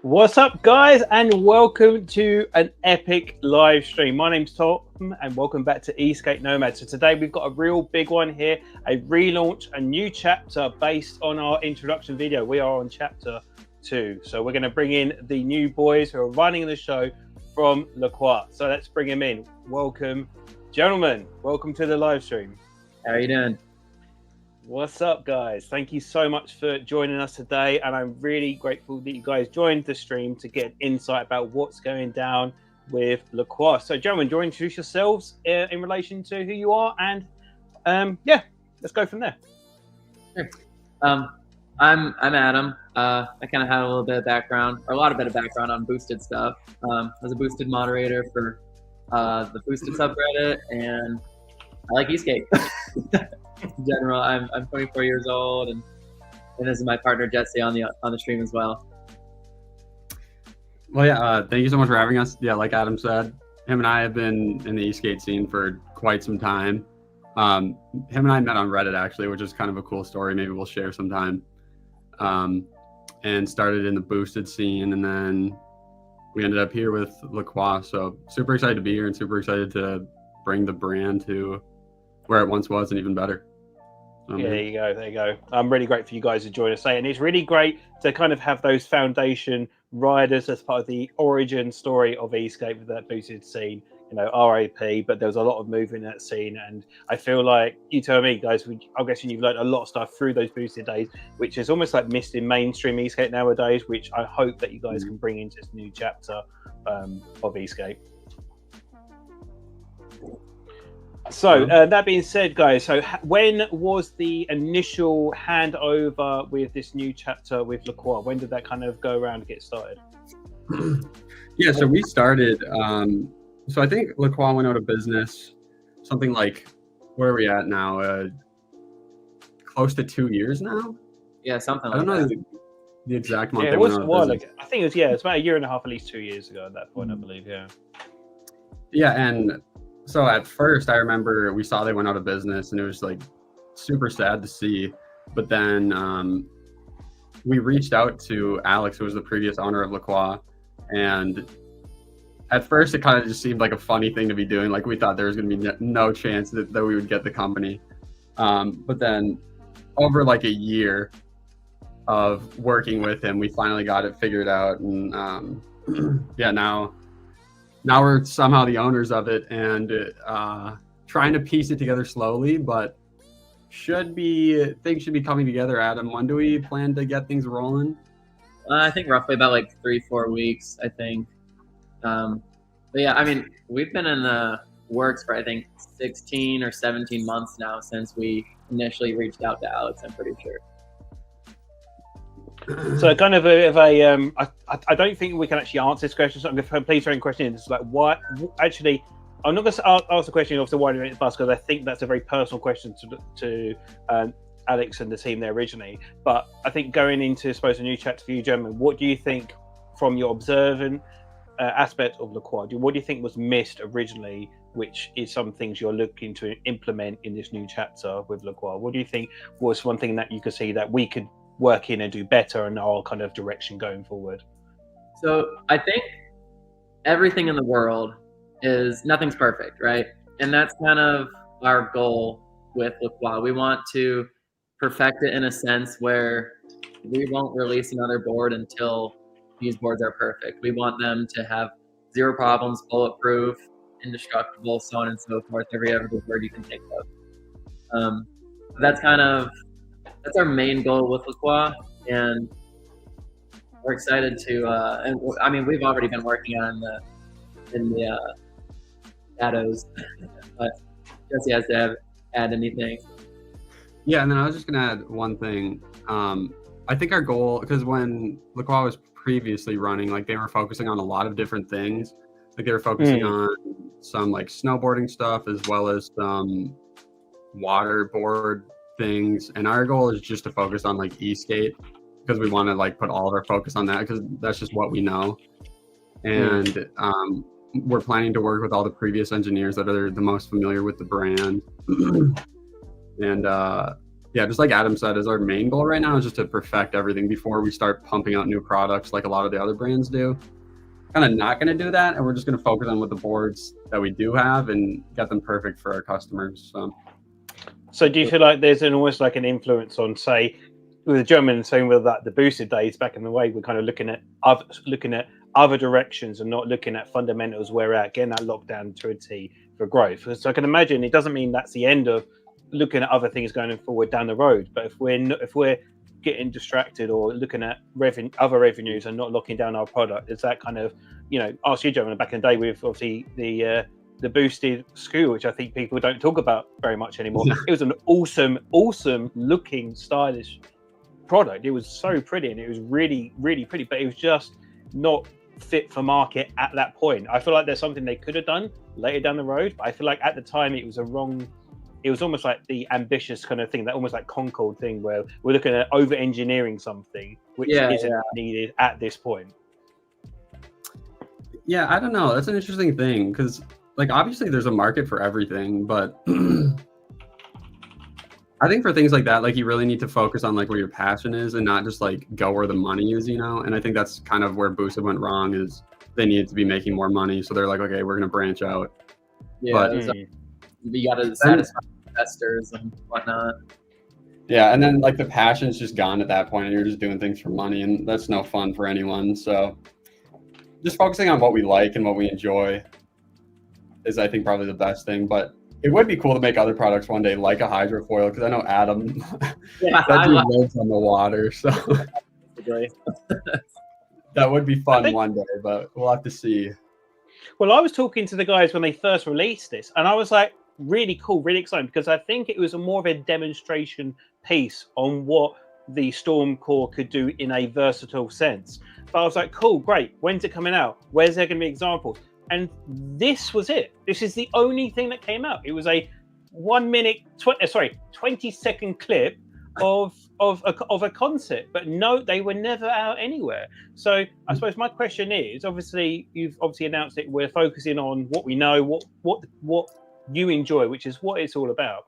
What's up, guys, and welcome to an epic live stream. My name's Tom, and welcome back to Skate Nomad. So today we've got a real big one here, a relaunch, a new chapter based on our introduction video. We are on chapter 2. So we're going to bring in the new boys who are running the show from LaCroix. So let's bring them in. Welcome, gentlemen. Welcome to the live stream. How are you doing? What's up, guys? Thank you so much for joining us today, and I'm really grateful that you guys joined the stream to get insight about what's going down with LaCroix. So, gentlemen, do you want to introduce yourselves in relation to who you are, and yeah, let's go from there. Sure. I'm Adam. I kind of had a little bit of background, or a lot of bit of background on boosted stuff. I was a boosted moderator for the boosted subreddit, and I like e-skate. In general, I'm 24 years old, and this is my partner Jesse on the stream as well. Well, yeah, thank you so much for having us. Yeah, like Adam said, him and I have been in the e-skate scene for quite some time. Him and I met on Reddit, actually, which is kind of a cool story. Maybe we'll share sometime. And started in the boosted scene, and then we ended up here with LaCroix. So super excited to be here and super excited to bring the brand to where it once was and even better. Yeah, there you go. I'm really grateful for you guys to join us today, and it's really great to kind of have those foundation riders as part of the origin story of e-skate with that boosted scene. You know, RAP, but there was a lot of movement in that scene, and I feel like, you tell me, guys, I'm guessing you've learned a lot of stuff through those boosted days, which is almost like missed in mainstream e-skate nowadays, which I hope that you guys can bring into this new chapter of e-skate. So that being said, guys, so when was the initial handover with this new chapter with LaCroix? When did that kind of go around and get started? Yeah, so we started, so I think LaCroix went out of business, something like, where are we at now? Close to 2 years now? Yeah, something like that. I don't know the exact month. Yeah, it was a while ago. I think it's about a year and a half, at least 2 years ago at that point, I believe, yeah. Yeah, and so at first, I remember we saw they went out of business, and it was like super sad to see. But then we reached out to Alex, who was the previous owner of LaCroix, and at first it kind of just seemed like a funny thing to be doing. Like we thought there was going to be no chance that we would get the company. But then over like a year of working with him, we finally got it figured out, and yeah, now we're somehow the owners of it, and trying to piece it together slowly, but things should be coming together. Adam, when do we plan to get things rolling? I think roughly about like 3-4 weeks, I think. But yeah, I mean, we've been in the works for, I think, 16 or 17 months now since we initially reached out to Alex, I'm pretty sure. So kind of I don't think we can actually answer this question. So I'm going to please throw in question in. It's like, why? Actually, I'm not going to ask the question of the why it's bus, because I think that's a very personal question to Alex and the team there originally. But I think going into, I suppose, a new chapter for you, gentlemen, what do you think from your observant aspect of LaCroix? What do you think was missed originally, which is some things you're looking to implement in this new chapter with LaCroix? What do you think was one thing that you could see that we could work in and do better in our kind of direction going forward? So I think everything in the world nothing's perfect, right? And that's kind of our goal with LaCroix. We want to perfect it in a sense where we won't release another board until these boards are perfect. We want them to have zero problems, bulletproof, indestructible, so on and so forth, every other board you can think of. That's our main goal with LaCroix, and we're excited to. And I mean, we've already been working on in the shadows, but Jesse has to add anything. Yeah, and then I was just gonna add one thing. I think our goal, because when LaCroix was previously running, like they were focusing on a lot of different things. Like they were focusing on some like snowboarding stuff as well as some waterboard things, and our goal is just to focus on like e-skate, because we want to like put all of our focus on that, because that's just what we know. And we're planning to work with all the previous engineers that are the most familiar with the brand. And yeah, just like Adam said, is our main goal right now is just to perfect everything before we start pumping out new products like a lot of the other brands do. Kind of not going to do that, and we're just going to focus on with the boards that we do have and get them perfect for our customers. So do you feel like there's almost like an influence on, say, with the German saying with that the boosted days back in the way, we're kind of looking at other directions and not looking at fundamentals where we're at, getting that lockdown to a T for growth. So I can imagine it doesn't mean that's the end of looking at other things going forward down the road. But if we're getting distracted or looking at other revenues and not locking down our product, is that kind of, ask you, German, back in the day with obviously the boosted screw, which I think people don't talk about very much anymore. It was an awesome looking, stylish product. It was so pretty and it was really, really pretty, but it was just not fit for market at that point. I feel like there's something they could have done later down the road, but I feel like at the time it was almost like the ambitious kind of thing, that almost like Concord thing where we're looking at over engineering something which isn't needed at this point. Yeah, I don't know. That's an interesting thing because like obviously there's a market for everything, but I think for things like that, like you really need to focus on like where your passion is and not just like go where the money is, And I think that's kind of where Boosted went wrong, is they needed to be making more money. So they're like, okay, we're going to branch out. Yeah, but you got to satisfy investors and whatnot. Yeah, and then like the passion's just gone at that point and you're just doing things for money, and that's no fun for anyone. So just focusing on what we like and what we enjoy is, I think, probably the best thing. But it would be cool to make other products one day, like a hydrofoil, because I know Adam that dude lives on the water, so that would be fun one day, but we'll have to see. Well, I was talking to the guys when they first released this, and I was like, really cool, really exciting, because I think it was more of a demonstration piece on what the Storm Core could do in a versatile sense. But I was like, cool, great. When's it coming out? Where's there going to be examples? And this was it. This is the only thing that came out. It was a 20-second clip of a concert, but no, they were never out anywhere. So I suppose my question is, obviously you've announced it. We're focusing on what we know, what you enjoy, which is what it's all about.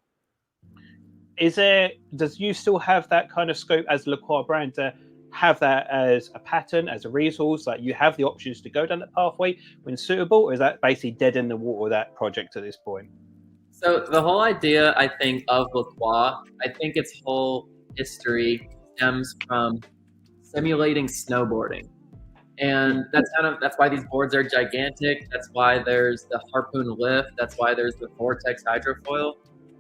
Does you still have that kind of scope as LaCroix brand to have that as a pattern, as a resource, like you have the options to go down that pathway when suitable, or is that basically dead in the water, that project at this point? So the whole idea, I think, of LaCroix, I think its whole history stems from simulating snowboarding. And that's why these boards are gigantic. That's why there's the Harpoon lift. That's why there's the Vortex hydrofoil.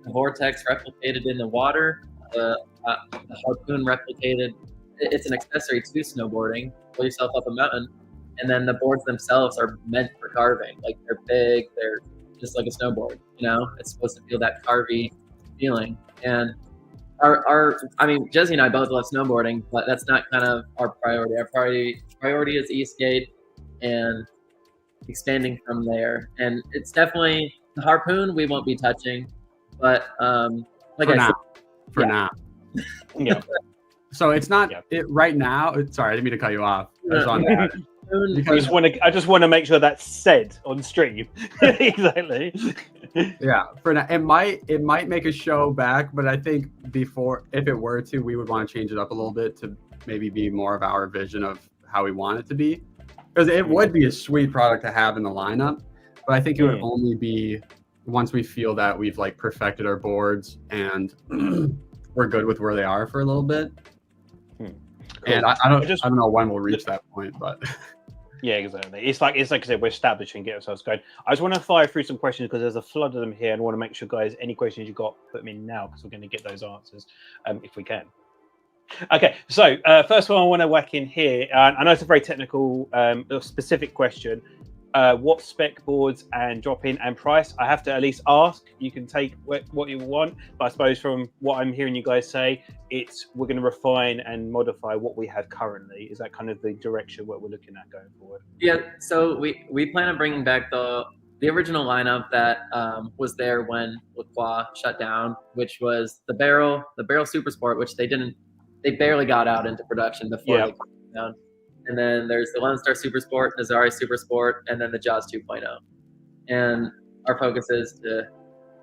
The Vortex replicated in the water. The Harpoon replicated. It's an accessory to snowboarding. Pull yourself up a mountain, and then the boards themselves are meant for carving. Like they're big, they're just like a snowboard. It's supposed to feel that carvy feeling. And Jesse and I both love snowboarding, but that's not kind of our priority. Our priority is e-skate and expanding from there. And it's definitely the Harpoon we won't be touching, but for now. Yeah. So it's not it right now. Sorry, I didn't mean to cut you off. I just want to make sure that's said on stream. Exactly. Yeah, for now, it might make a show back, but I think if it were to, we would want to change it up a little bit to maybe be more of our vision of how we want it to be, because it would be a sweet product to have in the lineup. But I think it would only be once we feel that we've like perfected our boards and we're good with where they are for a little bit. Cool. And I don't know when we'll reach that point, but yeah, exactly. It's like I said, we're establishing, get ourselves going. I just want to fire through some questions because there's a flood of them here, and I want to make sure, guys, any questions you got, put them in now because we're going to get those answers if we can. Okay, so first one I want to whack in here. I know it's a very technical, specific question. What spec boards and drop in and price? I have to at least ask. You can take what you want, but I suppose from what I'm hearing you guys say, we're going to refine and modify what we have currently. Is that kind of the direction what we're looking at going forward? Yeah. So we plan on bringing back the original lineup that was there when LaCroix shut down, which was the Barrel Super Sport, which they barely got out into production before they came down. And then there's the Lone Star Super Sport, Nazari Super Sport, and then the Jaws 2.0. And our focus is to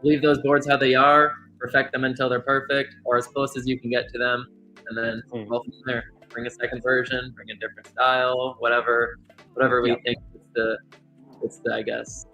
leave those boards how they are, perfect them until they're perfect or as close as you can get to them, and then go from there. Bring a second version, bring a different style, whatever we think it's the I guess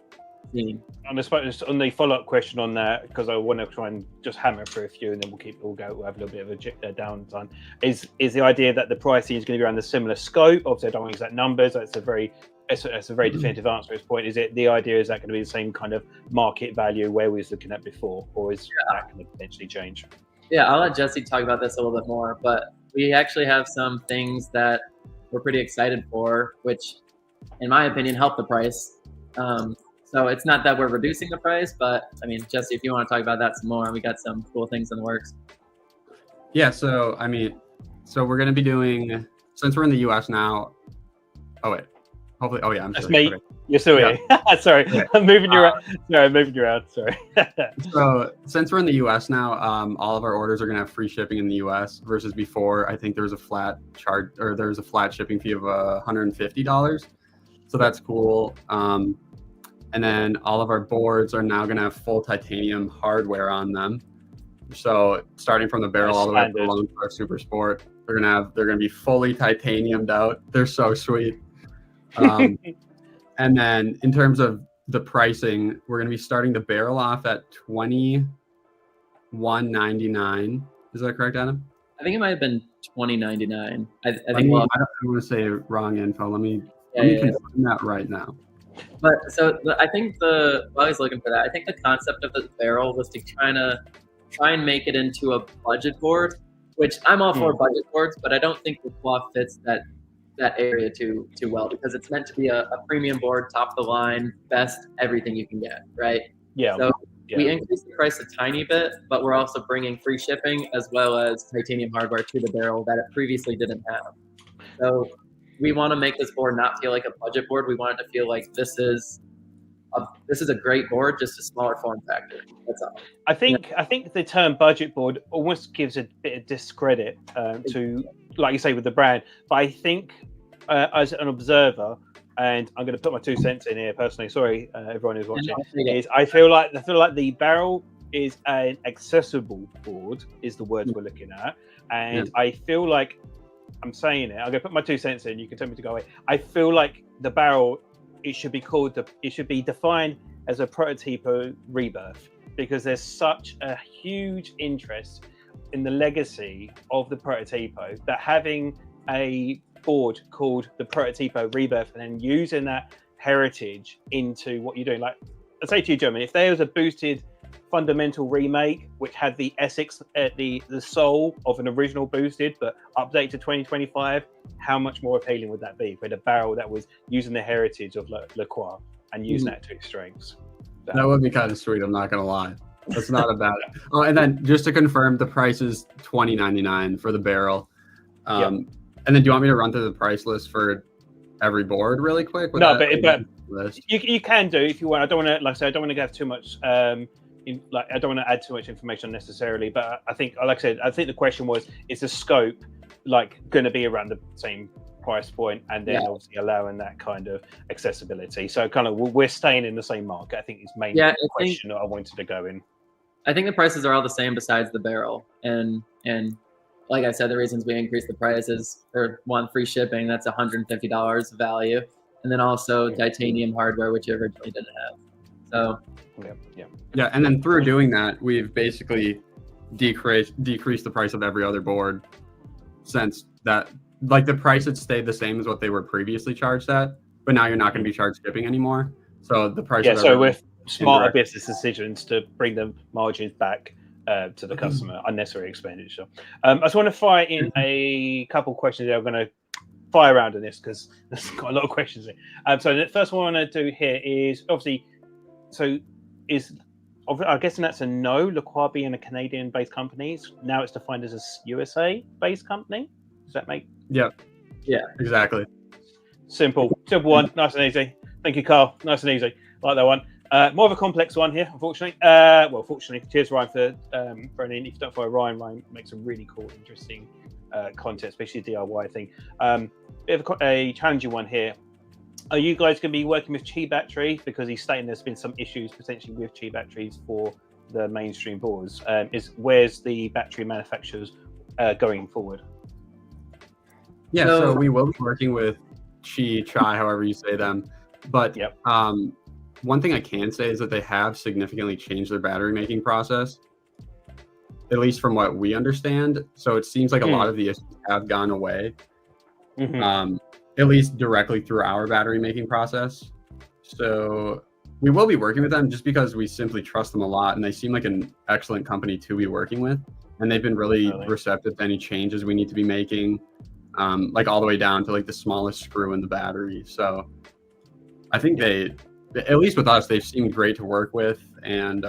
theme. And I suppose on the follow-up question on that, because I want to try and just hammer through a few, and then we'll have a little bit of a downtime. Is the idea that the pricing is going to be around the similar scope? Obviously, I don't want exact numbers. That's a very definitive answer at this point. Is it the idea? Is that going to be the same kind of market value where we was looking at before, or is that going to potentially change? Yeah, I'll let Jesse talk about this a little bit more, but we actually have some things that we're pretty excited for, which, in my opinion, help the price. So it's not that we're reducing the price, but I mean, Jesse, if you want to talk about that some more, we got some cool things in the works. Yeah, so I mean, we're going to be doing, since we're in the US now. Oh wait, hopefully. Oh yeah, I'm That's sure. me. Okay. You're still here. Sorry, Okay. I'm moving you around. No, I'm moving you around. Sorry. So since we're in the US now, all of our orders are going to have free shipping in the US versus before. I think there was a flat charge, or there was a flat shipping fee of $150. So that's cool. And then all of our boards are now going to have full titanium hardware on them. So starting from the barrel all the way up to the longtime Super Sport, they're going to be fully titaniumed out. They're so sweet. And then in terms of the pricing, we're going to be starting the barrel off at $21.99. Is that correct, Adam? I think it might have been $20.99. I think. I don't want to say wrong info. Let me confirm that right now. But I think while he's looking for that, I think the concept of the barrel was to try and make it into a budget board, which I'm all for budget boards, but I don't think LaCroix fits that area too well, because it's meant to be a premium board, top of the line, best everything you can get, right? Yeah. So we increased the price a tiny bit, but we're also bringing free shipping as well as titanium hardware to the barrel that it previously didn't have. So we want to make this board not feel like a budget board. We want it to feel like this is a great board, just a smaller form factor. That's all. I think the term budget board almost gives a bit of discredit to, like you say, with the brand. But I think as an observer, and I'm going to put my 2 cents in here personally. Sorry, everyone who's watching. I feel like the barrel is an accessible board, is the words we're looking at, and I feel like, I'm saying it, I'm going to put my 2 cents in, you can tell me to go away. I feel like the barrel, it should be defined as a prototypo rebirth, because there's such a huge interest in the legacy of the prototypo that having a board called the prototypo rebirth and then using that heritage into what you're doing. Like, I'd say to you, German, if there was a boosted fundamental remake which had the Essex, the soul of an original boosted but updated to 2025, how much more appealing would that be with a barrel that was using the heritage of LaCroix and using that to its strengths? That would be kind of sweet, I'm not gonna lie. That's not a bad. Oh, and then just to confirm, the price is $20.99 for the barrel. And then do you want me to run through the price list for every board really quick? No, but you can do if you want. I don't want to, like I said, I don't want to have too much I don't want to add too much information unnecessarily, but I think, like I said, I think the question was, is the scope going to be around the same price point, and then obviously allowing that kind of accessibility? So kind of we're staying in the same market. I think is mainly the question that I wanted to go in. I think the prices are all the same besides the barrel, and like I said, the reasons we increased the price is for one, free shipping, that's $150 value, and then also titanium hardware, which you originally didn't have. So yeah, and then through doing that, we've basically decreased the price of every other board, since that, like, the price had stayed the same as what they were previously charged at, but now you're not going to be charged shipping anymore. So the price. Yeah, so with smarter business decisions to bring the margins back to the customer, unnecessary expenditure. I just want to fire in a couple questions that I'm going to fire around in this, because there's got a lot of questions in. So the first one I want to do here is, obviously, I'm guessing that's a no, LaCroix being a Canadian-based company. Now it's defined as a USA-based company. Does that make? Yeah, exactly. Simple one, nice and easy. Thank you, Carl. Nice and easy. Like that one. More of a complex one here, unfortunately. Fortunately, cheers, Ryan, for in. If you don't follow Ryan makes some really cool, interesting content, especially the DIY thing. Bit of a challenging one here. Are you guys going to be working with Qi battery? Because he's stating there's been some issues potentially with Qi batteries for the mainstream boards, is where's the battery manufacturers going forward? Yeah, so we will be working with Chai, however you say them. But one thing I can say is that they have significantly changed their battery making process, at least from what we understand. So it seems like a lot of the issues have gone away, at least directly through our battery making process. So we will be working with them just because we simply trust them a lot, and they seem like an excellent company to be working with. And they've been really receptive to any changes we need to be making, like all the way down to like the smallest screw in the battery. So I think they, at least with us, they've seemed great to work with. And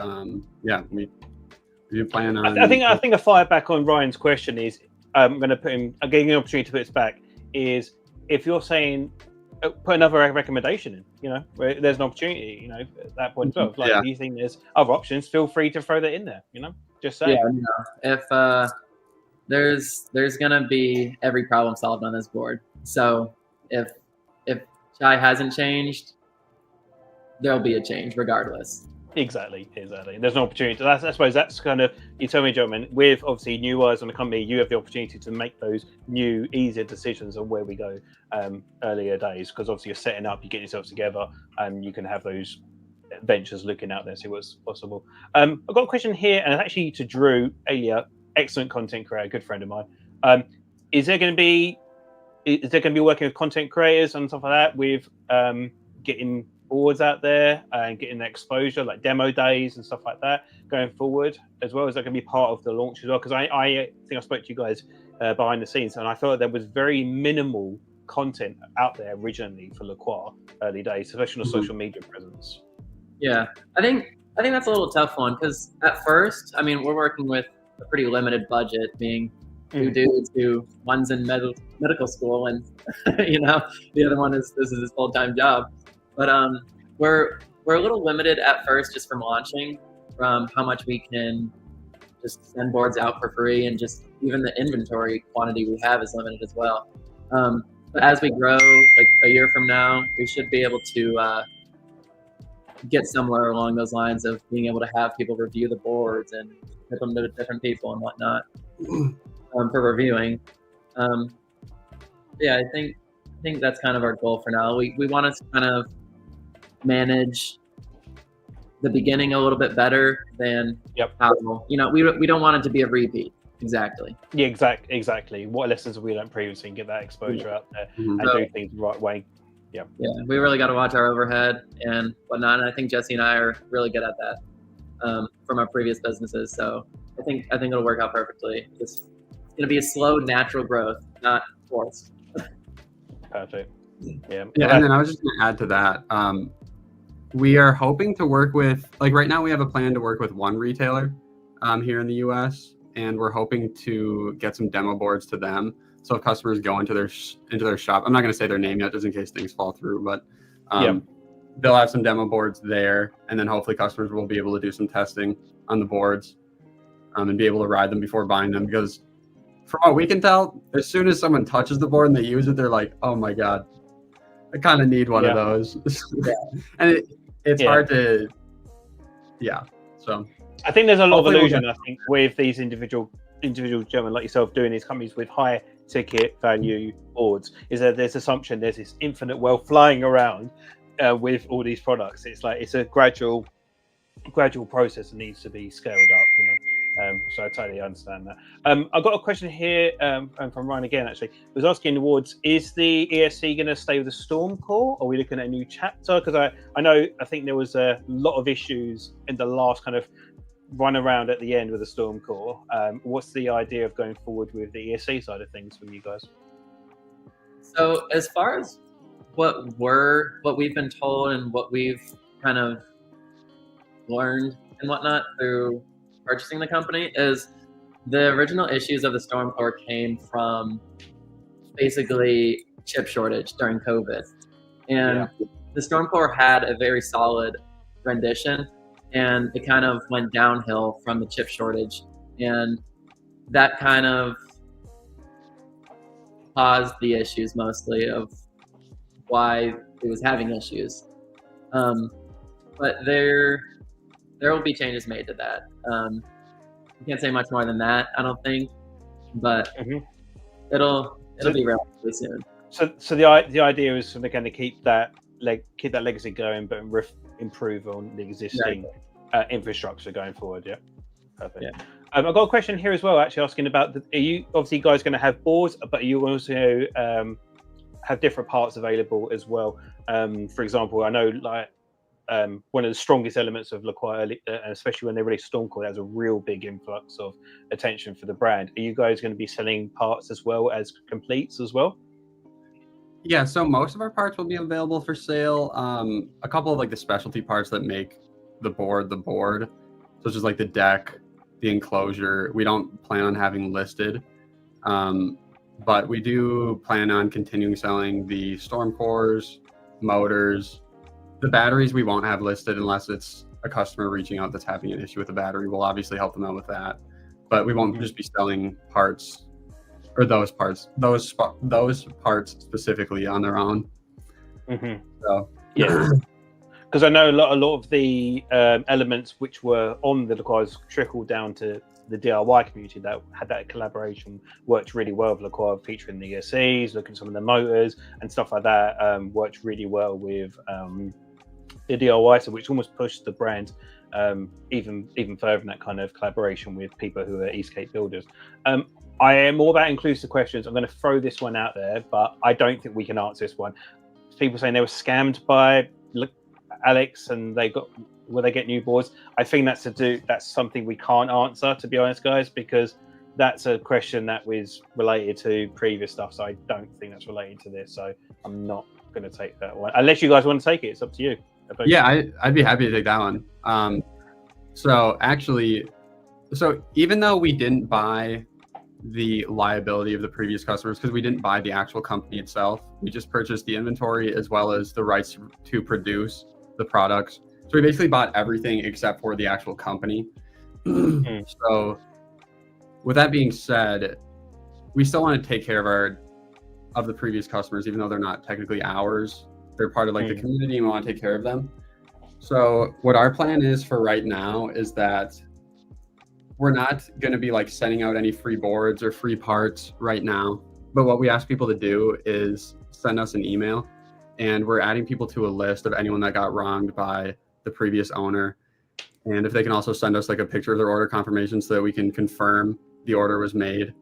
we plan on. I think a fire back on Ryan's question is, I'm going to put him, I'm getting an opportunity to put this back, is if you're saying, put another recommendation in, you know, where there's an opportunity, you know, at that point as well. Like, if you think there's other options, feel free to throw that in there, you know, just say. Yeah, you know, if there's gonna be every problem solved on this board. So if Chai hasn't changed, there'll be a change regardless. Exactly. There's an opportunity. I suppose that's kind of, you tell me, gentlemen, with obviously new eyes on the company, you have the opportunity to make those new, easier decisions on where we go earlier days, because obviously you're setting up, you get yourselves together, and you can have those ventures looking out there, see what's possible. I've got a question here, and actually to Drew Alia, excellent content creator, good friend of mine. Is there going to be working with content creators and stuff like that, with getting boards out there and getting the exposure, like demo days and stuff like that going forward, as well? As that going to be part of the launch as well? Because I think I spoke to you guys behind the scenes, and I thought there was very minimal content out there originally for LaCroix early days, especially on social media presence. Yeah, I think that's a little tough one, because at first, I mean, we're working with a pretty limited budget, being two dudes who, one's in medical school, and you know, the other one this is his full-time job. But we're a little limited at first, just from launching, from how much we can just send boards out for free, and just even the inventory quantity we have is limited as well. But as we grow, like a year from now, we should be able to get somewhere along those lines of being able to have people review the boards and put them to different people and whatnot for reviewing. Yeah, I think that's kind of our goal for now. We want to kind of manage the beginning a little bit better than how, you know, we don't want it to be a repeat. Exactly. Yeah, exactly. What lessons have we learned previously, and get that exposure out there and do things the right way. Yeah, we really got to watch our overhead and whatnot. And I think Jesse and I are really good at that from our previous businesses. So I think it'll work out perfectly. It's going to be a slow, natural growth, not forced. Perfect. Yeah. And then I was just going to add to that. We are hoping to work with, like right now we have a plan to work with one retailer here in the US, and we're hoping to get some demo boards to them. So if customers go into their shop, I'm not going to say their name yet, just in case things fall through, but they'll have some demo boards there, and then hopefully customers will be able to do some testing on the boards and be able to ride them before buying them. Because from what we can tell, as soon as someone touches the board and they use it, they're like, "Oh my god, I kind of need one of those." And it's hard to, So I think there's a lot of illusion. I think with these individual gentlemen like yourself doing these companies with high ticket value boards, is that there's assumption there's this infinite wealth flying around with all these products. It's like it's a gradual process that needs to be scaled up, you know. So I totally understand that. I've got a question here from Ryan again. Actually, he was asking awards: is the ESC going to stay with the Storm Core, or are we looking at a new chapter? Because I think there was a lot of issues in the last kind of run around at the end with the Storm Core. What's the idea of going forward with the ESC side of things from you guys? So as far as what we've been told and what we've kind of learned and whatnot through purchasing the company, is the original issues of the Storm Core came from basically chip shortage during COVID. And the Storm Core had a very solid rendition, and it kind of went downhill from the chip shortage. And that kind of caused the issues mostly of why it was having issues. But there will be changes made to that. You can't say much more than that, I don't think, but it'll be relatively soon. So the idea is they're going to keep that legacy going, but improve on the existing infrastructure going forward. Yeah, perfect. Yeah. I've got a question here as well, actually asking about are you obviously guys going to have boards, but are you also have different parts available as well? For example, I know like one of the strongest elements of LaCroix, especially when they released Stormcore, has a real big influx of attention for the brand. Are you guys going to be selling parts as well as completes as well? Yeah, so most of our parts will be available for sale. A couple of like the specialty parts that make the board, such as like the deck, the enclosure, we don't plan on having listed. But we do plan on continuing selling the storm cores, motors. The batteries we won't have listed unless it's a customer reaching out that's having an issue with the battery. We'll obviously help them out with that. But we won't just be selling parts, or those parts specifically on their own. So yeah, because I know a lot of the elements which were on the LaCroix trickled down to the DIY community that had that collaboration, worked really well with LaCroix, featuring the ESCs, looking at some of the motors and stuff like that. Worked really well with the DIY, so which almost pushed the brand even further in that kind of collaboration with people who are Eastgate builders. I am all about inclusive questions. I'm going to throw this one out there, but I don't think we can answer this one. People saying they were scammed by Alex and will they get new boards? I think that's something we can't answer, to be honest, guys, because that's a question that was related to previous stuff. So I don't think that's related to this. So I'm not going to take that one, unless you guys want to take it. It's up to you. Yeah, I'd be happy to take that one. So even though we didn't buy the liability of the previous customers, because we didn't buy the actual company itself, we just purchased the inventory as well as the rights to produce the products. So we basically bought everything except for the actual company. So with that being said, we still want to take care of the previous customers, even though they're not technically ours. They're part of like the community, and we want to take care of them. So what our plan is for right now is that we're not going to be like sending out any free boards or free parts right now. But what we ask people to do is send us an email, and we're adding people to a list of anyone that got wronged by the previous owner. And if they can also send us like a picture of their order confirmation so that we can confirm the order was made,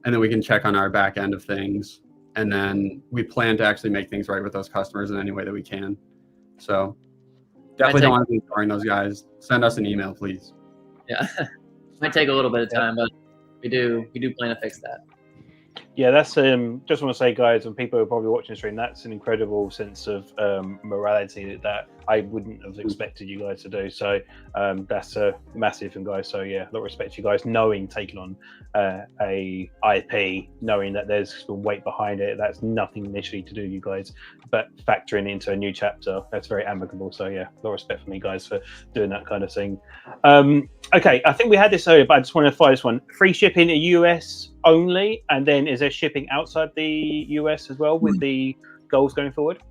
and then we can check on our back end of things. And then we plan to actually make things right with those customers in any way that we can. So definitely don't want to be ignoring those guys. Send us an email, please. Yeah, might take a little bit of time, but we do plan to fix that. Yeah, that's just want to say, guys, and people who are probably watching the stream, that's an incredible sense of morality that I wouldn't have expected you guys to do. So that's a massive thing, guys. So yeah, a lot of respect to you guys taking on a IP, knowing that there's weight behind it. That's nothing initially to do, you guys, but factoring into a new chapter, that's very amicable. So yeah, a lot of respect for me, guys, for doing that kind of thing. Okay, I think we had this earlier, but I just want to fire this one. Free shipping in US only, and then is there shipping outside the US as well with the goals going forward?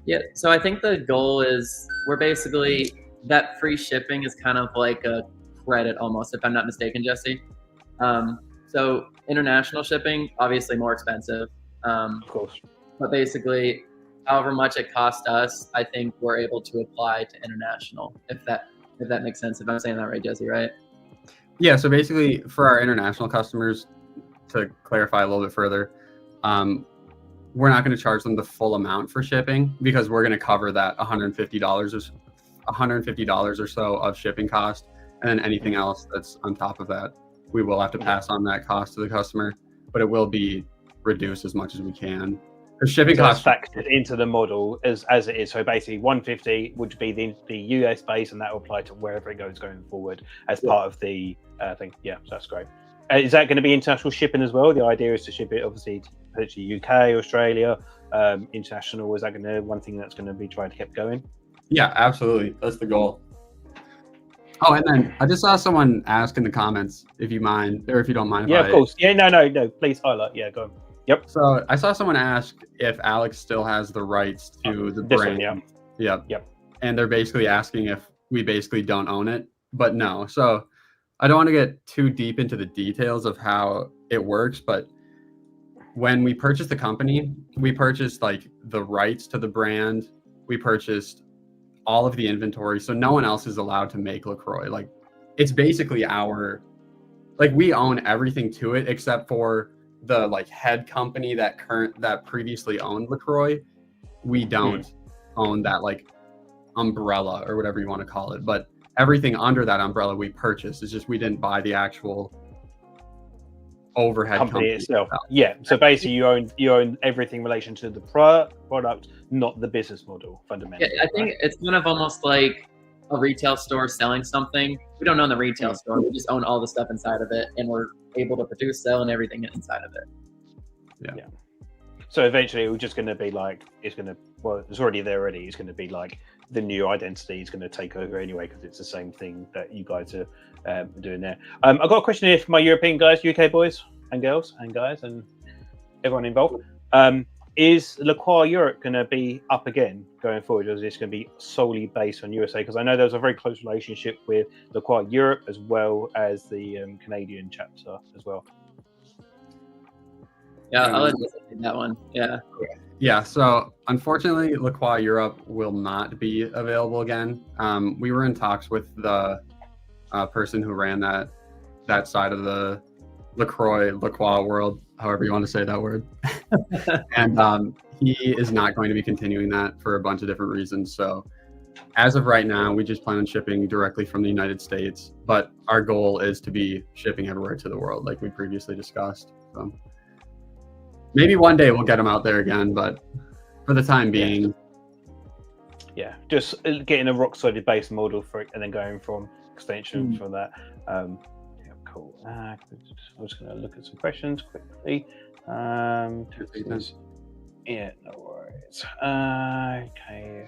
Yeah, so I think the goal is we're basically, that free shipping is kind of like a credit almost, if I'm not mistaken, Jesse. So international shipping, obviously more expensive. Of course. But basically, however much it cost us, I think we're able to apply to international, if that makes sense, if I'm saying that right, Jesse, right? Yeah, so basically for our international customers, to clarify a little bit further, we're not going to charge them the full amount for shipping, because we're going to cover that $150 or so of shipping cost, and then anything else that's on top of that, we will have to pass on that cost to the customer, but it will be reduced as much as we can. Because shipping costs factored into the model as it is. So basically, 150 would be the US base, and that will apply to wherever it goes going forward as part of the thing. Yeah, so that's great. Is that going to be international shipping as well? The idea is to ship it obviously to UK, Australia, international. Is that going to one thing that's going to be trying to keep going? Yeah, absolutely. That's the goal. Oh, and then I just saw someone ask in the comments, if you mind, or if you don't mind. Yeah, of course. Yeah, no. Please highlight. Yeah, go on. Yep. So I saw someone ask if Alex still has the rights to the brand. One, yeah. Yep. And they're basically asking if we basically don't own it. but no. So I don't want to get too deep into the details of how it works, but when we purchased the company, we purchased like the rights to the brand. We purchased all of the inventory. So no one else is allowed to make LaCroix. Like it's basically we own everything to it except for the like head company that previously owned LaCroix. We don't own that like umbrella or whatever you want to call it, but everything under that umbrella we purchased. It's just we didn't buy the actual overhead company itself. Yeah. So basically, you own everything in relation to the product, not the business model. Fundamentally, yeah, I think it's kind of almost like a retail store selling something. We don't own the retail store. We just own all the stuff inside of it, and we're able to produce, sell, and everything inside of it. Yeah. So eventually, it's just going to be like it's already there already. It's going to be like the new identity is going to take over anyway because it's the same thing that you guys are doing there. I've got a question here for my European guys, UK boys and girls and guys and everyone involved. Is LaCroix Europe going to be up again going forward, or is this going to be solely based on USA? Because I know there's a very close relationship with LaCroix Europe as well as the Canadian chapter as well. Yeah, I'll let you take that one. Yeah. Yeah, so unfortunately, LaCroix Europe will not be available again. We were in talks with the person who ran that side of the LaCroix world, however you want to say that word. And he is not going to be continuing that for a bunch of different reasons. So as of right now, we just plan on shipping directly from the United States, but our goal is to be shipping everywhere to the world, like we previously discussed. So maybe one day we'll get them out there again, but for the time being, yeah, just getting a rock solid base model for it, and then going from extension from that. Yeah, cool. I'm just going to look at some questions quickly. Yeah, no worries. Okay.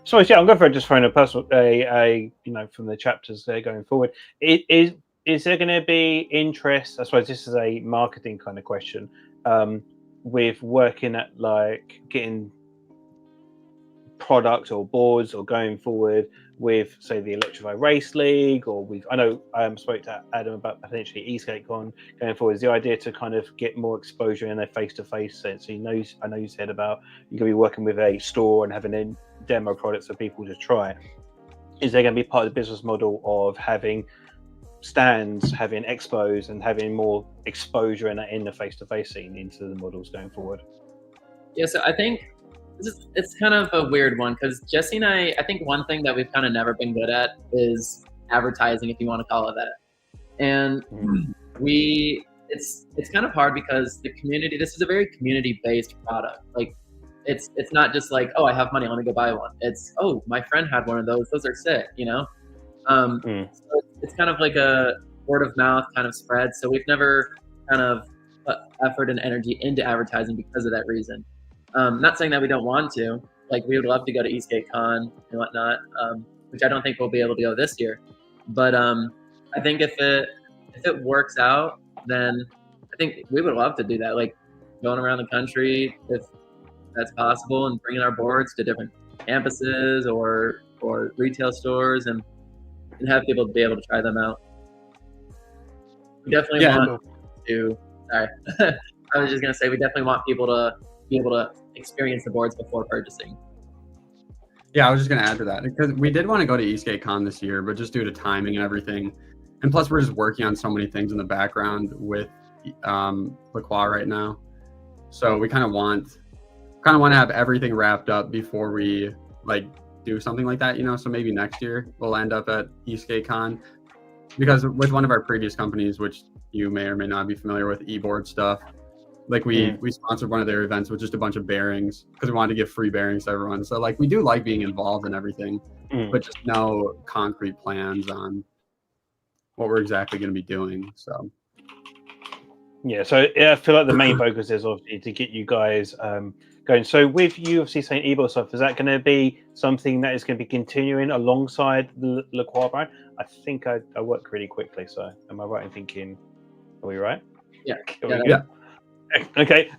So yeah, I'm going for just throwing a personal, from the chapters there going forward. Is there going to be interest? I suppose this is a marketing kind of question. With working at like getting products or boards or going forward with say the Electrify Race League, or I know I spoke to Adam about potentially eSkateCon going forward. Is the idea to kind of get more exposure in a face-to-face sense? So I know you said about you're going to be working with a store and having a demo products for people to try. Is there going to be part of the business model of having stands, having expos, and having more exposure in the face-to-face scene into the models going forward? Yeah, so I think it's kind of a weird one because Jesse and I think one thing that we've kind of never been good at is advertising, if you want to call it that. And it's kind of hard because the community, this is a very community-based product. Like it's not just like, oh, I have money, let me go buy one. It's, oh, my friend had one of those are sick, you know? So it's kind of like a word of mouth kind of spread. So we've never kind of put effort and energy into advertising because of that reason. Not saying that we don't want to. Like we would love to go to eSkateCon and whatnot, which I don't think we'll be able to go this year. But I think if it works out, then I think we would love to do that. Like going around the country, if that's possible, and bringing our boards to different campuses or retail stores and have people be able to try them out. We definitely want to. Sorry, I was just gonna say we definitely want people to be able to experience the boards before purchasing. Yeah, I was just gonna add to that because we did want to go to eSkateCon this year, but just due to timing and everything, and plus we're just working on so many things in the background with LaCroix right now. So we kind of want to have everything wrapped up before we like do something like that, you know. So maybe next year we'll end up at eSkateCon, because with one of our previous companies, which you may or may not be familiar with, eBoard stuff, like we sponsored one of their events with just a bunch of bearings because we wanted to give free bearings to everyone. So like we do like being involved in everything, but just no concrete plans on what we're exactly going to be doing. So yeah, so I feel like the main focus is obviously to get you guys going. So with you obviously saying eBoard stuff, is that going to be something that is going to be continuing alongside the LaCroix brand? I think I work really quickly, so am I right in thinking, are we right? Yeah. Okay,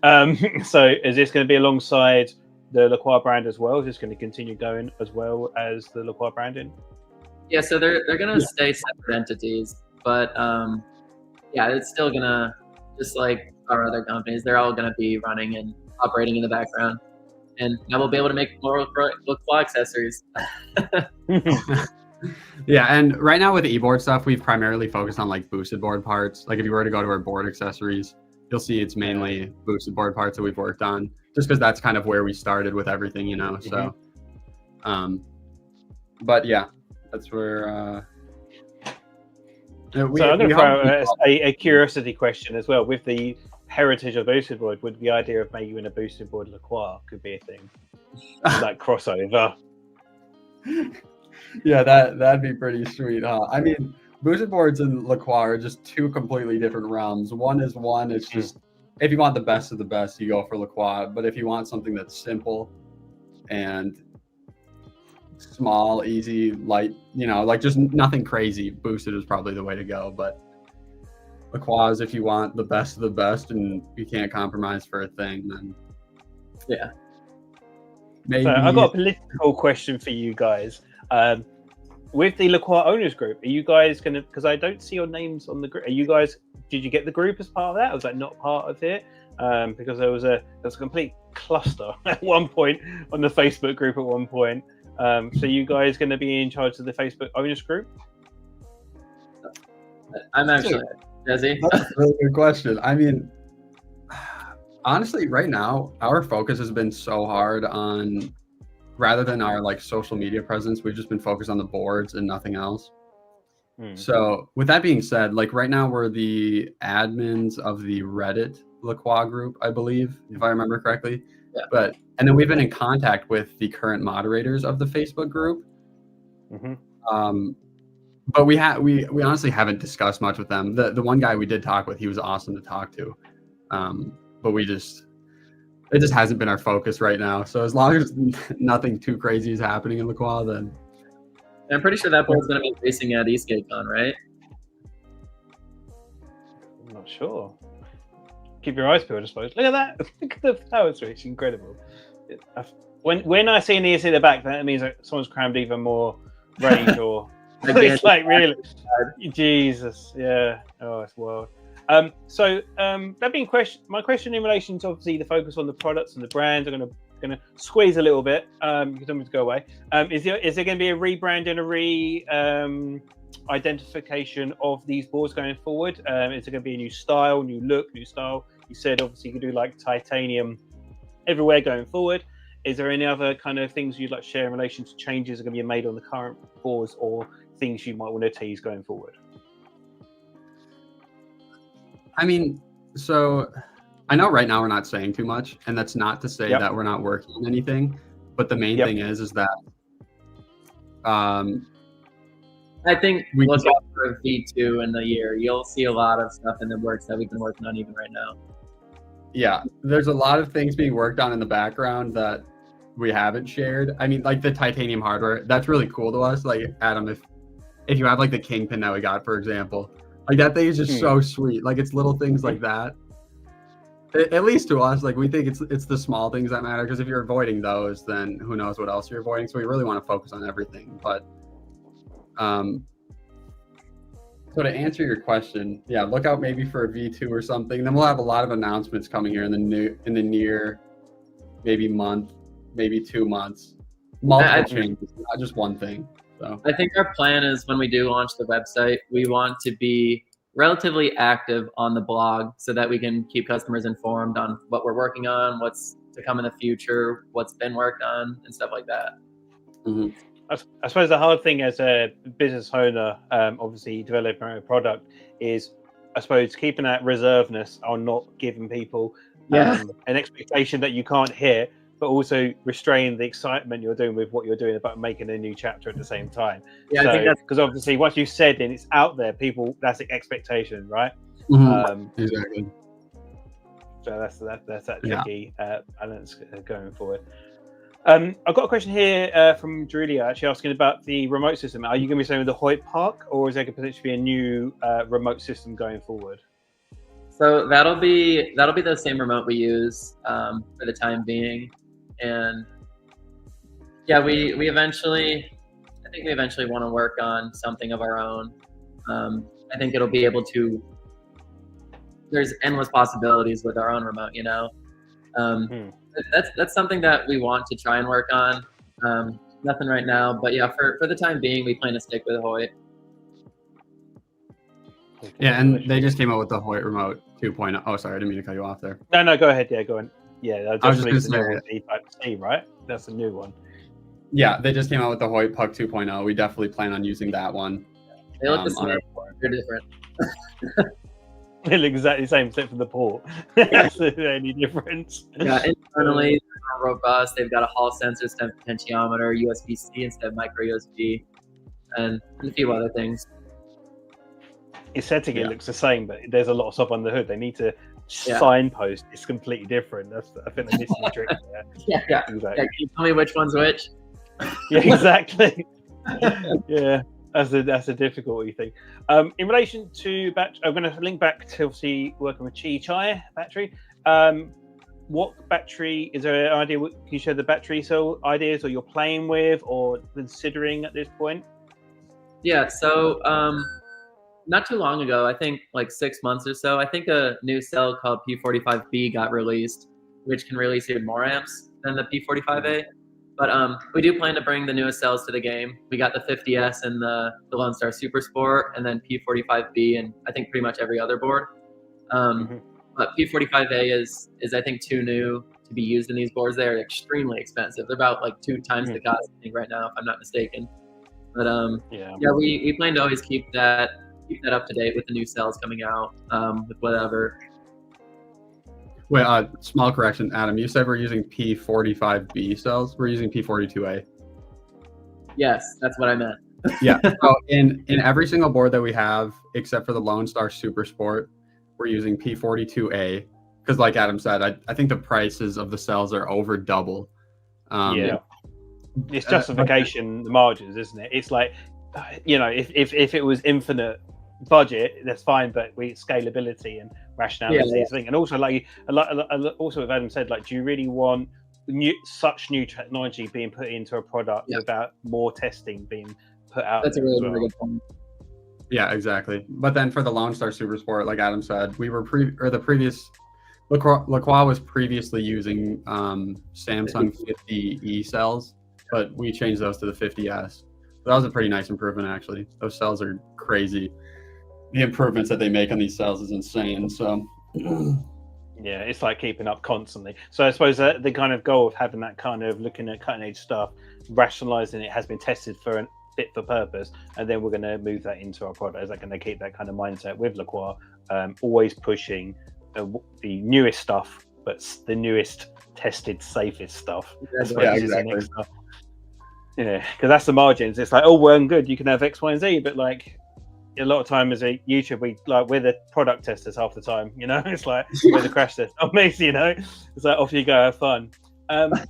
so is this going to be alongside the LaCroix brand as well? Is this going to continue going as well as the LaCroix branding? Yeah, so they're gonna stay separate entities, but yeah, it's still gonna, just like our other companies, they're all gonna be running and operating in the background, and now we'll be able to make more LaCroix accessories. Yeah, and right now with the e-board stuff, we've primarily focused on like boosted board parts. Like if you were to go to our board accessories, you'll see it's mainly boosted board parts that we've worked on, just because that's kind of where we started with everything, you know. So, but yeah, that's where. So I'm going to throw out a curiosity question as well. With the heritage of boosted board, would the idea of making in a boosted board LaCroix could be a thing, like crossover? Yeah, that'd be pretty sweet, huh? I mean, boosted boards and LaCroix are just two completely different realms. It's just if you want the best of the best, you go for LaCroix. But if you want something that's simple and small, easy, light, you know, like just nothing crazy, boosted is probably the way to go. But LaCroix is if you want the best of the best and you can't compromise for a thing, then yeah. Maybe. So I've got a political question for you guys. With the LaCroix owners group, are you guys going to, because I don't see your names on the group, did you get the group as part of that? Or was that not part of it? Because there was a complete cluster at one point on the Facebook group at one point. So you guys going to be in charge of the Facebook owners group? I'm actually, Jesse. That's a really good question. I mean, honestly, right now, our focus has been so hard on, rather than our like social media presence, we've just been focused on the boards and nothing else. So with that being said, like right now we're the admins of the Reddit LaCroix group, I believe, if I remember correctly. Yeah. And then we've been in contact with the current moderators of the Facebook group. But we honestly haven't discussed much with them. The one guy we did talk with, he was awesome to talk to. But it just hasn't been our focus right now. So as long as nothing too crazy is happening in LaCroix, then. I'm pretty sure that board's going to be racing at EskateCon, right? I'm not sure. Keep your eyes peeled, I suppose. Look at that. Look at the power switch. Incredible. When I see an ESC in the back, that means that someone's crammed even more rage or it's like really. Jesus. Yeah. Oh, it's wild. So that being my question in relation to obviously the focus on the products and the brands, I'm gonna squeeze a little bit. You can tell me to go away. Is there going to be a rebrand and identification of these boards going forward? Is there going to be a new style, new look, new style? You said obviously you can do like titanium everywhere going forward. Is there any other kind of things you'd like to share in relation to changes that are going to be made on the current boards or things you might want to tease going forward? I mean, so I know right now we're not saying too much, and that's not to say that we're not working on anything, but the main thing is that I think look out for V2 in the year. You'll see a lot of stuff in the works that we've been working on even right now. Yeah, there's a lot of things being worked on in the background that we haven't shared. I mean, like the titanium hardware, that's really cool to us. Like Adam, if you have like the Kingpin that we got, for example, like that thing is just so sweet. Like it's little things like that. At least to us, like we think it's the small things that matter. Because if you're avoiding those, then who knows what else you're avoiding. So we really want to focus on everything. But so to answer your question, yeah, look out maybe for a V2 or something. Then we'll have a lot of announcements coming here in the near maybe month, maybe 2 months. Multiple changes, not just one thing. So I think our plan is when we do launch the website, we want to be relatively active on the blog so that we can keep customers informed on what we're working on, what's to come in the future, what's been worked on, and stuff like that. I suppose the hard thing as a business owner, obviously developing a product, is I suppose keeping that reservedness on not giving people an expectation that you can't hit, but also restrain the excitement you're doing with what you're doing about making a new chapter at the same time. Yeah, so, I think that's because obviously once you said and it's out there, people, that's the expectation, right? Exactly. So that's that tricky balance going forward. I've got a question here from Julia, actually asking about the remote system. Are you going to be saying with the Hoyt Park, or is there going to potentially be a new remote system going forward? So that'll be the same remote we use for the time being, and yeah, we eventually, think we eventually want to work on something of our own. I think it'll be able to. There's endless possibilities with our own remote, you know. That's something that we want to try and work on. Nothing right now, but yeah, for the time being, we plan to stick with Hoyt. Yeah, and they just came out with the Hoyt Remote 2.0. Oh, sorry, I didn't mean to cut you off there. No, go ahead. Yeah, go on. Yeah, I was just going to say, C, right? That's a new one. Yeah, they just came out with the Hoyt Puck 2.0. We definitely plan on using that one. They look the same. They're different. They look exactly the same except for the port. That's the only difference. Yeah, internally they're robust. They've got a Hall sensor instead of potentiometer, USB-C instead of micro USB, and a few other things. Aesthetically, it looks the same, but there's a lot of stuff on the hood. They need to signpost. It's completely different. I think they're missing the trick there. Yeah. Exactly. Yeah, can you tell me which one's which? Yeah, exactly. Yeah. That's a difficulty thing. In relation to battery, I'm going to link back to obviously working with Chai battery. What battery, is there an idea, can you share the battery cell ideas or you're playing with or considering at this point? Yeah, so not too long ago, I think like 6 months or so, I think a new cell called P45B got released, which can release even more amps than the P45A. But we do plan to bring the newest cells to the game. We got the 50S and the Lone Star Super Sport, and then P45B and I think pretty much every other board. But P45A is I think too new to be used in these boards. They're extremely expensive. They're about like 2 times the cost, I think, right now, if I'm not mistaken. But we plan to always keep that up to date with the new cells coming out, with whatever. Wait, small correction, Adam. You said we're using P45B cells. We're using P42A. Yes, that's what I meant. Yeah. So in every single board that we have, except for the Lone Star Super Sport, we're using P42A. Because like Adam said, I think the prices of the cells are over double. It's justification, the margins, isn't it? It's like, you know, if it was infinite budget, that's fine, but scalability and rationality is the thing. And also, also with Adam said, like, do you really want such new technology being put into a product without more testing being put out? That's a really good point. Yeah, exactly. But then for the Lone Star Super Sport, like Adam said, we were the previous LaCroix was previously using Samsung 50E cells, but we changed those to the 50S. So that was a pretty nice improvement, actually. Those cells are crazy. The improvements that they make on these cells is insane. So yeah, it's like keeping up constantly. So I suppose that the kind of goal of having that kind of looking at cutting edge stuff, rationalizing it has been tested for a fit for purpose, and then we're going to move that into our product. Is that going to keep that kind of mindset with LaCroix, always pushing the newest stuff, but the newest tested, safest stuff. Yeah, exactly. Yeah, because that's the margins. It's like, oh, well and good, you can have X, Y, and Z, but like a lot of time as a YouTube, we're the product testers half the time, you know. It's like we're the crash test. Amazing, you know. It's like off you go, have fun. I've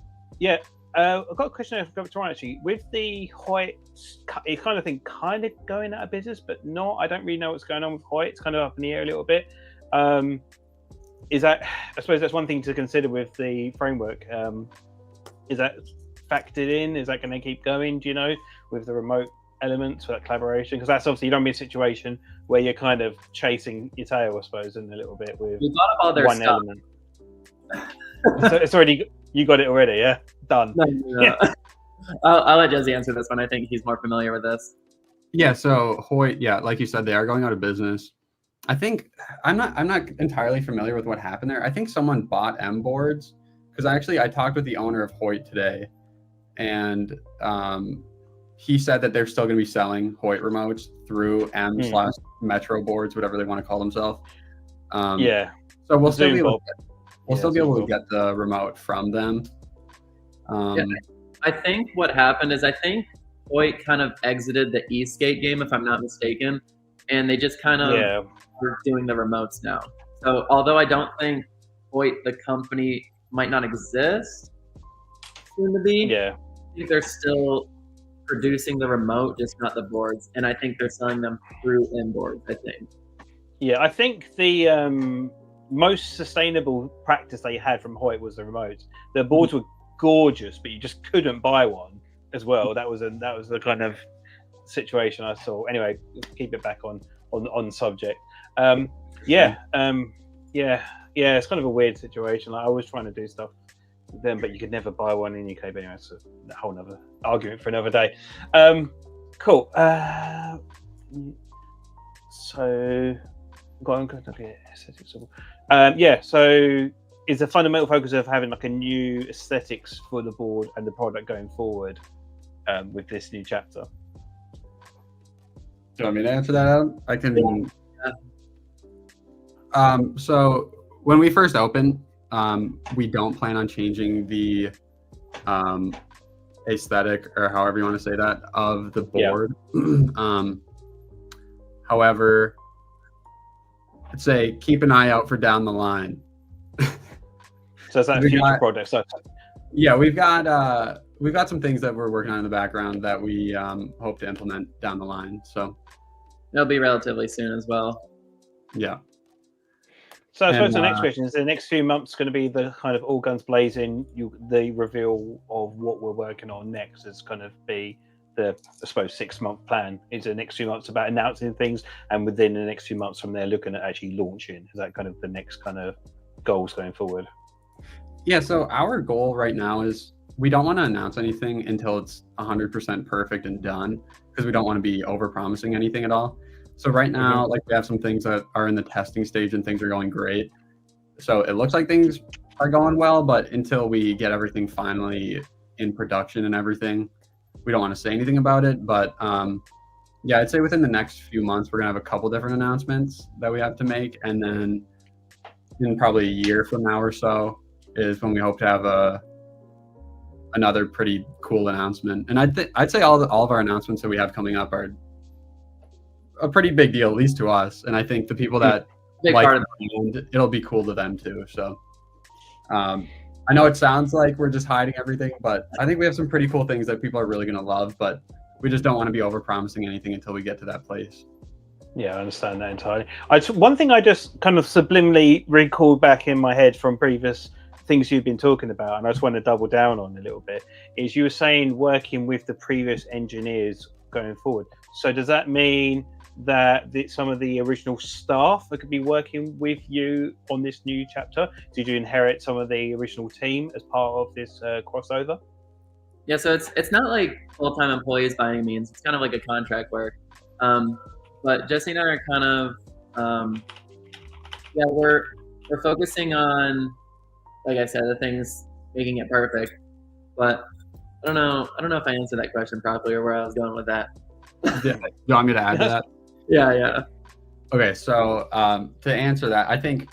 got a question I forgot to write actually. With the Hoyt, it's kind of thing, kind of going out of business, but not. I don't really know what's going on with Hoyt. It's kind of up in the air a little bit. Is that? I suppose that's one thing to consider with the framework. Is that factored in? Is that going to keep going? Do you know, with the remote elements for that collaboration? Because that's obviously, you don't be in a situation where you're kind of chasing your tail, I suppose, in a little bit with one element. So it's already, you got it already, yeah? Done. No. Yeah. I'll let Jesse answer this one. I think he's more familiar with this. Yeah, so Hoyt, like you said, they are going out of business. I think I'm not entirely familiar with what happened there. I think someone bought M boards, because I talked with the owner of Hoyt today, and he said that they're still going to be selling Hoyt remotes through M/Metro boards, whatever they want to call themselves. So we'll still be able to get the remote from them. I think what happened is Hoyt kind of exited the e-skate game, if I'm not mistaken, and they just kind of were doing the remotes now. So although I don't think Hoyt, the company, might not exist soon to be, I think they're still producing the remote, just not the boards, and I think they're selling them through M-boards, I think. Yeah, I think the most sustainable practice they had from Hoyt was the remotes. The boards were gorgeous, but you just couldn't buy one as well. That was the kind of situation I saw. Anyway, keep it back on subject. Yeah, it's kind of a weird situation. Like, I was trying to do stuff with them, but you could never buy one in UK. But anyway, it's a whole nother argument for another day. Cool. So, so is the fundamental focus of having like a new aesthetics for the board and the product going forward with this new chapter? Do you want me to answer that, Adam? I can. So when we first opened, we don't plan on changing the aesthetic, or however you want to say that, of the board. However, I'd say keep an eye out for down the line. So is that future projects? Yeah, we've got some things that we're working on in the background that we hope to implement down the line. So it'll be relatively soon as well. Yeah. So I suppose the next question is: the next few months going to be the kind of all guns blazing? The reveal of what we're working on next is going to be the, I suppose, 6-month plan. Is the next few months about announcing things, and within the next few months from there, looking at actually launching? Is that kind of the next kind of goals going forward? Yeah. So our goal right now is we don't want to announce anything until it's 100% perfect and done, because we don't want to be over promising anything at all. So right now, like, we have some things that are in the testing stage and things are going great. So it looks like things are going well, but until we get everything finally in production and everything, we don't want to say anything about it. But yeah, I'd say within the next few months, we're gonna have a couple different announcements that we have to make. And then in probably a year from now or so is when we hope to have another pretty cool announcement. And I'd say all of our announcements that we have coming up are a pretty big deal, at least to us. And I think the people that like it, it'll be cool to them too. So I know it sounds like we're just hiding everything, but I think we have some pretty cool things that people are really going to love, but we just don't want to be over promising anything until we get to that place. Yeah, I understand that entirely. One thing I just kind of subliminally recalled back in my head from previous things you've been talking about, and I just want to double down on a little bit, is you were saying working with the previous engineers going forward. So does that mean that some of the original staff that could be working with you on this new chapter? Did you inherit some of the original team as part of this crossover? Yeah, so it's not like full-time employees by any means. It's kind of like a contract work. But Jesse and I are kind of we're focusing on, like I said, the things making it perfect. But I don't know if I answered that question properly or where I was going with that. Yeah. You want me to add to that? Yeah. Okay, so to answer that, I think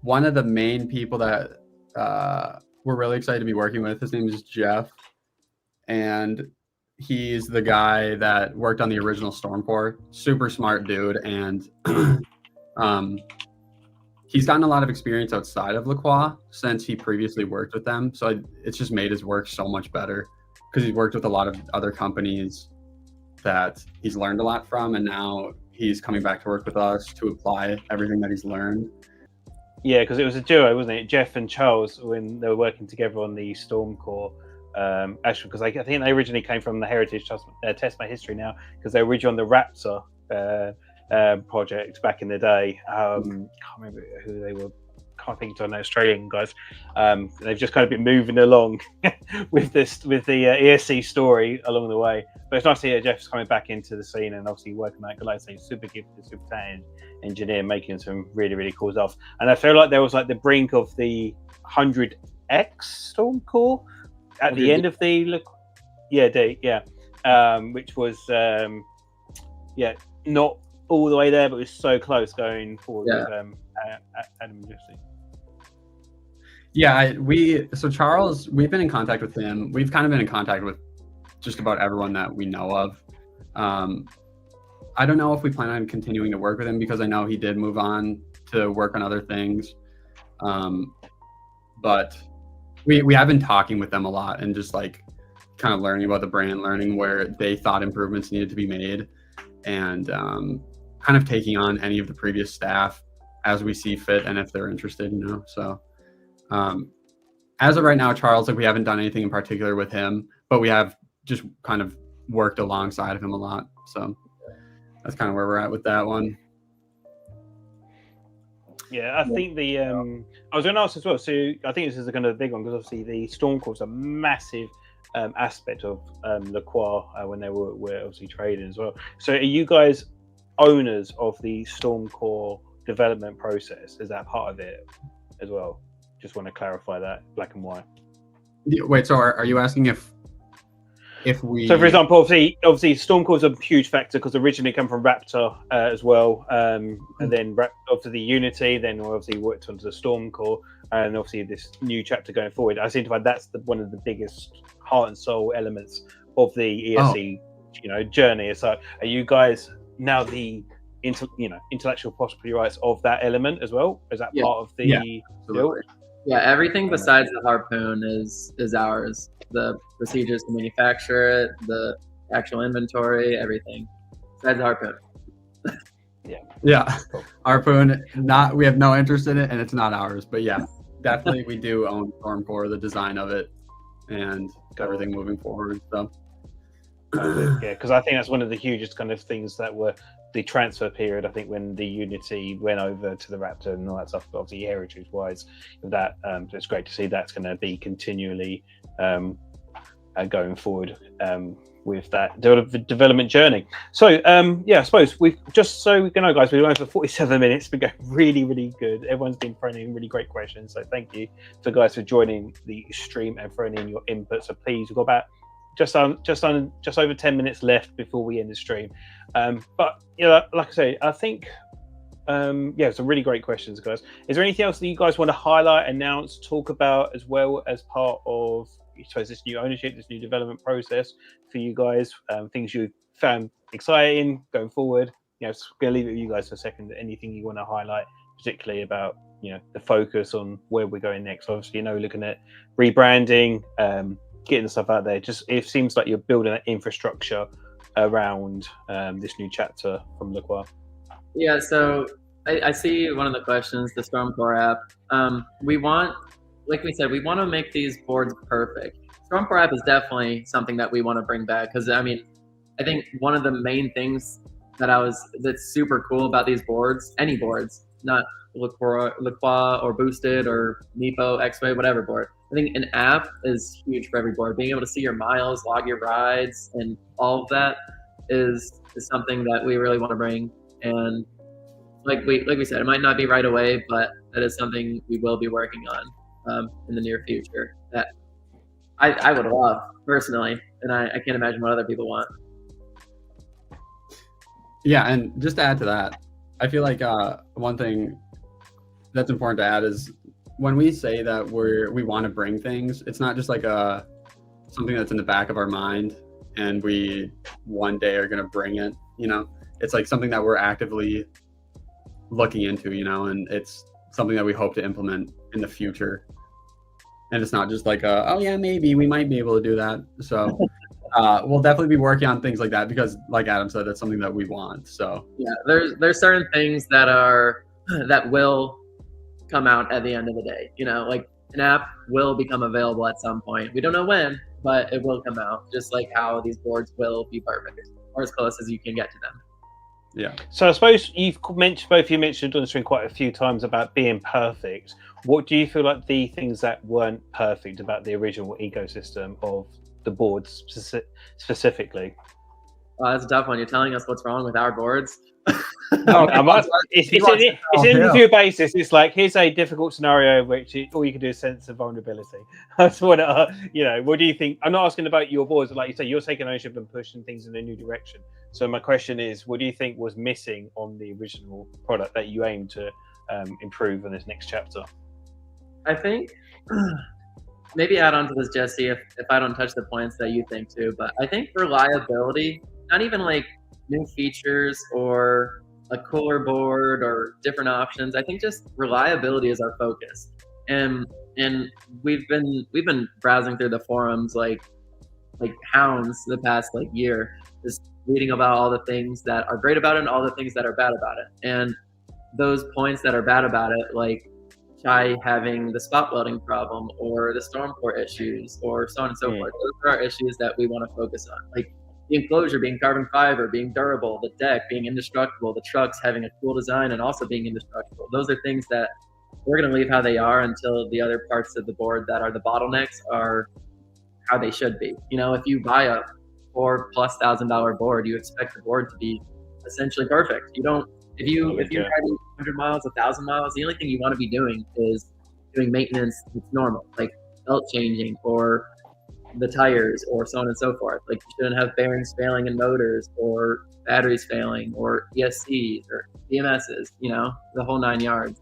one of the main people that we're really excited to be working with, his name is Jeff, and he's the guy that worked on the original Stormcore. Super smart dude, and he's gotten a lot of experience outside of LaCroix since he previously worked with them. So it's just made his work so much better because he's worked with a lot of other companies that he's learned a lot from, and now he's coming back to work with us to apply everything that he's learned. Yeah, because it was a duo, wasn't it? Jeff and Charles, when they were working together on the Stormcore. Actually, because I think they originally came from the Heritage Test My History now, because they were originally on the Raptor project back in the day. Can't remember who they were. Can't think of the Australian guys. They've just kind of been moving along with the ESC story along the way. But it's nice to hear Jeff's coming back into the scene and obviously working like I say, super gifted, super talented engineer, making some really, really cool stuff. And I feel like there was like the brink of the 100X Stormcore at the end of the which was not all the way there, but it was so close going forward with Adam and Jesse. Yeah, so Charles, we've been in contact with him. We've kind of been in contact with just about everyone that we know of. I don't know if we plan on continuing to work with him because I know he did move on to work on other things. But we have been talking with them a lot and just like kind of learning about the brand, learning where they thought improvements needed to be made, and kind of taking on any of the previous staff as we see fit and if they're interested, So as of right now, Charles, like, we haven't done anything in particular with him, but we have just kind of worked alongside of him a lot. So that's kind of where we're at with that one. Yeah, I think I was going to ask as well. So I think this is a kind of big one because obviously the Stormcore is a massive aspect of LaCroix when they were obviously trading as well. So are you guys owners of the Stormcore development process? Is that part of it as well? Just want to clarify that, black and white. Wait, so are you asking if we? So, for example, obviously, Stormcore is a huge factor because originally come from Raptor as well, and then obviously the Unity, then obviously worked onto the Stormcore, and obviously this new chapter going forward. I seem to find that's one of the biggest heart and soul elements of the ESC, journey. So, are you guys now the intellectual property rights of that element as well? Is that part of the deal? Yeah, everything besides the harpoon is ours. The procedures to manufacture it, the actual inventory, everything besides the harpoon. Yeah, harpoon. We have no interest in it, and it's not ours. But yeah, definitely we do own Stormcore, the design of it, and everything moving forward. So yeah, because I think that's one of the hugest kind of things that were the transfer period. I think when the Unity went over to the Raptor and all that stuff, obviously heritage wise, that it's great to see that's going to be continually going forward with that development journey. So I suppose we've just so we know, guys, we've been for 47 minutes. We're going really, really good. Everyone's been throwing in really great questions. So thank you for guys for joining the stream and throwing in your input. So please, we've got about just over 10 minutes left before we end the stream. But like I say, I think some really great questions, guys. Is there anything else that you guys want to highlight, announce, talk about as well as part of, I suppose, this new ownership, this new development process for you guys? Things you found exciting going forward? Just gonna leave it with you guys for a second. Anything you want to highlight, particularly about the focus on where we're going next? Obviously, looking at rebranding, getting the stuff out there. Just it seems like you're building that infrastructure around this new chapter from LaCroix. Yeah, so I see one of the questions, the Stormcore app. We want, like we said, we want to make these boards perfect. Stormcore app is definitely something that we want to bring back because I think one of the main things that's super cool about these boards, any boards, not LaCroix or Boosted or Meepo, X-Way, whatever board. I think an app is huge for every board. Being able to see your miles, log your rides, and all of that is something that we really want to bring. And like we said, it might not be right away, but that is something we will be working on in the near future. That I would love personally, and I can't imagine what other people want. Yeah, and just to add to that, I feel like one thing that's important to add is when we say that we want to bring things, it's not just like something that's in the back of our mind and we one day are going to bring it, it's like something that we're actively looking into, and it's something that we hope to implement in the future. And it's not just like, oh yeah, maybe we might be able to do that. So we'll definitely be working on things like that because like Adam said, that's something that we want. So yeah, there's certain things that will come out at the end of the day. Like an app will become available at some point. We don't know when, but it will come out, just like how these boards will be perfect or as close as you can get to them. Yeah. So I suppose both of you mentioned on the stream quite a few times about being perfect. What do you feel like the things that weren't perfect about the original ecosystem of the boards specifically? That's a tough one. You're telling us what's wrong with our boards. No, it's an interview basis. It's like, here's a difficult scenario which all you can do is sense of vulnerability. That's what what do you think? I'm not asking about your boards, but like you say, you're taking ownership and pushing things in a new direction. So my question is, what do you think was missing on the original product that you aim to improve in this next chapter? I think maybe add on to this, Jesse, if I don't touch the points that you think too, but I think reliability, not even like new features or a cooler board or different options. I think just reliability is our focus. And we've been browsing through the forums like hounds the past year, just reading about all the things that are great about it and all the things that are bad about it. And those points that are bad about it, like Chai having the spot welding problem or the Stormcore issues or so on and so forth, those are our issues that we want to focus on. the enclosure being carbon fiber, being durable, the deck being indestructible, the trucks having a cool design and also being indestructible. Those are things that we're going to leave how they are until the other parts of the board that are the bottlenecks are how they should be. You know, if you buy a $4,000+ board, you expect the board to be essentially perfect. You don't, if you're riding 100 miles, 1,000 miles, the only thing you want to be doing is doing maintenance that's normal, like belt changing or the tires or so on and so forth. Like, you shouldn't have bearings failing in motors or batteries failing or ESCs or BMSs, you know, the whole 9 yards.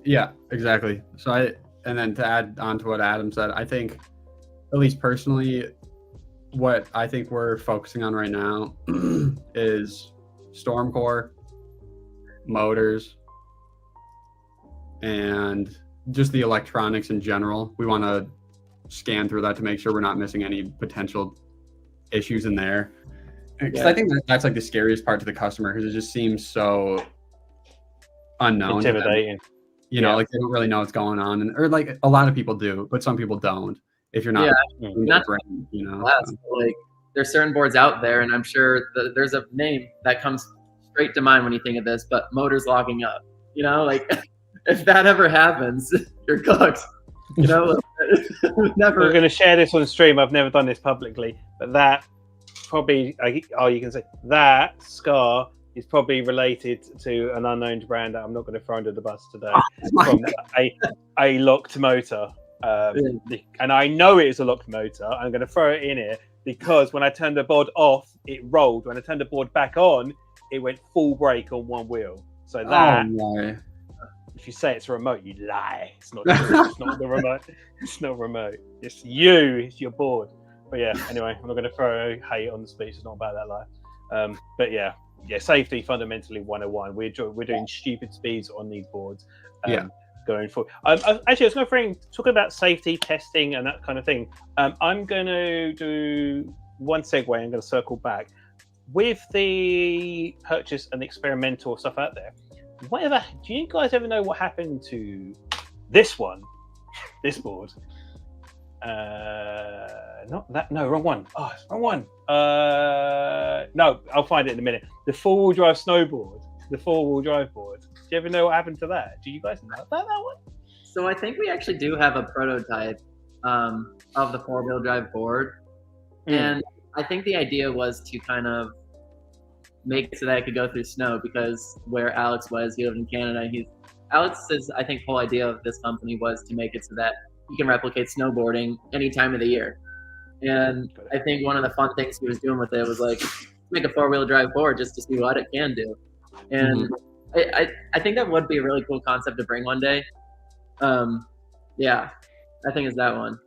Yeah, exactly. And then to add on to what Adam said, I think, at least personally, what I think we're focusing on right now is storm core, motors, and just the electronics in general. We want to scan through that to make sure we're not missing any potential issues in there. Because I think that's like the scariest part to the customer, because it just seems so unknown. Intimidating. You know, like they don't really know what's going on, or like a lot of people do, but some people don't. If you're not, brain, you know. So. Like, there's certain boards out there, and I'm sure there's a name that comes straight to mind when you think of this, but motors logging up. You know, like if that ever happens, you're cooked. You know, never. We're going to share this on stream. I've never done this publicly, but that probably, you can say that scar is probably related to an unknown brand that I'm not going to throw under the bus today. From a locked motor. And I know it is a locked motor. I'm going to throw it in here because when I turned the board off, it rolled. When I turned the board back on, it went full brake on one wheel. So that, if you say it's a remote, you lie. It's not true. It's not the remote. It's not remote. It's you. It's your board. But yeah, anyway, I'm not going to throw hate on the speech. It's not about that lie. But yeah, safety fundamentally 101. We're doing stupid speeds on these boards. Going forward. Actually, I was going to talk about safety testing and that kind of thing. I'm going to do one segue. I'm going to circle back with the purchase and experimental stuff out there. Do you guys ever know what happened to this one? This board? Not that. No, wrong one. Oh, wrong one. No, I'll find it in a minute. The four-wheel drive snowboard. The four-wheel drive board. Do you ever know what happened to that? Do you guys know about that one? So I think we actually do have a prototype of the four-wheel drive board. And I think the idea was to kind of make it so that it could go through snow, because where Alex was, he lived in Canada. Alex's, I think, whole idea of this company was to make it so that he can replicate snowboarding any time of the year. And I think one of the fun things he was doing with it was like make a four-wheel drive board just to see what it can do. And I think that would be a really cool concept to bring one day. I think it's that one.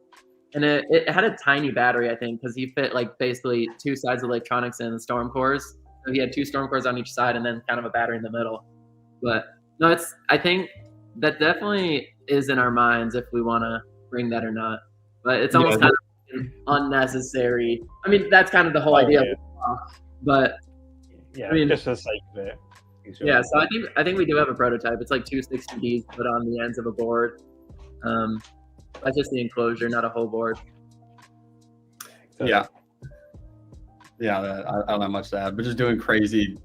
And it had a tiny battery, I think, because he fit like basically two sides of electronics in the storm cores. So he had two storm cores on each side and then kind of a battery in the middle. But no, I think that definitely is in our minds if we want to bring that or not. But it's almost kind of unnecessary. I mean, that's kind of the whole idea. But I mean, just for the sake of it. Yeah, so I think we do have a prototype. It's like two 60Ds put on the ends of a board. That's just the enclosure, not a whole board. Yeah. Yeah, I don't have much to add, but just doing crazy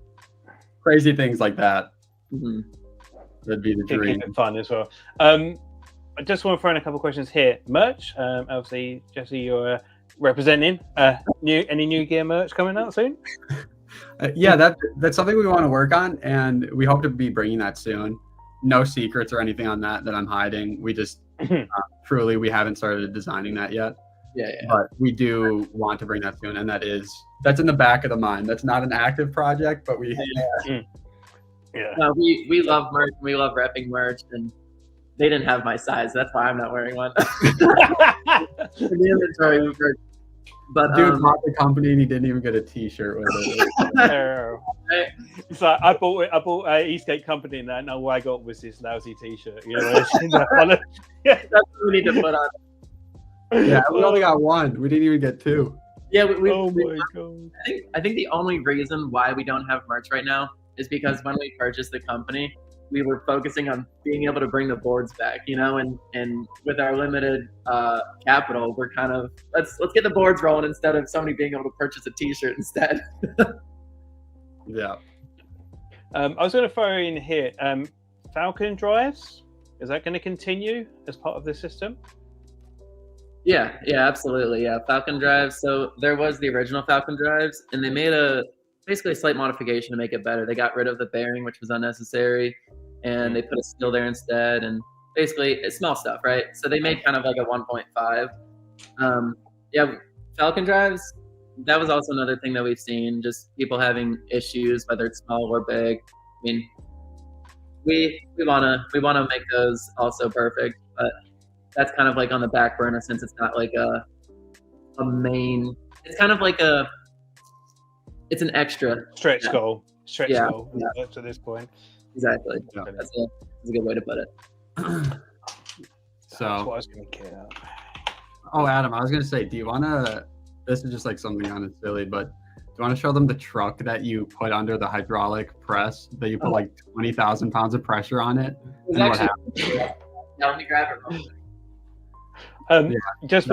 things like that. That'd be the dream. Keep it fun as well. I just want to throw in a couple of questions here. Merch, obviously, Jesse, you're representing. Any new gear merch coming out soon? That's something we want to work on, and we hope to be bringing that soon. No secrets or anything on that I'm hiding. We just truly we haven't started designing that yet. But we do want to bring that soon, and that's in the back of the mind. That's not an active project, but we we love merch. We love repping merch, and they didn't have my size. That's why I'm not wearing one. The inventory merch. But dude bought the company and he didn't even get a T-shirt with it. It's like I bought a Eastgate company, and that. All I got was this lousy T-shirt. You know, that's what we need to put on. Yeah, we only got one. We didn't even get two. Yeah, my God. I think the only reason why we don't have merch right now is because when we purchased the company, we were focusing on being able to bring the boards back, you know, and with our limited capital, we're kind of let's get the boards rolling instead of somebody being able to purchase a T-shirt instead. Yeah. I was going to throw in here, Falcon drives. Is that going to continue as part of the system? Yeah, absolutely. Yeah, Falcon drives. So there was the original Falcon drives, and they made basically a slight modification to make it better. They got rid of the bearing, which was unnecessary, and they put a steel there instead. And basically, it's small stuff, right? So they made kind of like a 1.5. Yeah, Falcon drives. That was also another thing that we've seen, just people having issues, whether it's small or big. I mean, we wanna make those also perfect, but that's kind of like on the back burner since it's not like a main. It's kind of like it's an extra stretch goal. Yeah. Up to this point. Exactly. Yeah. That's a good way to put it. That's what I was going to get at. Oh, Adam, I was going to say, do you want to, this is just like something kind of silly, but do you want to show them the truck that you put under the hydraulic press, that you put like 20,000 pounds of pressure on it? Yeah, let me grab it real quick. Just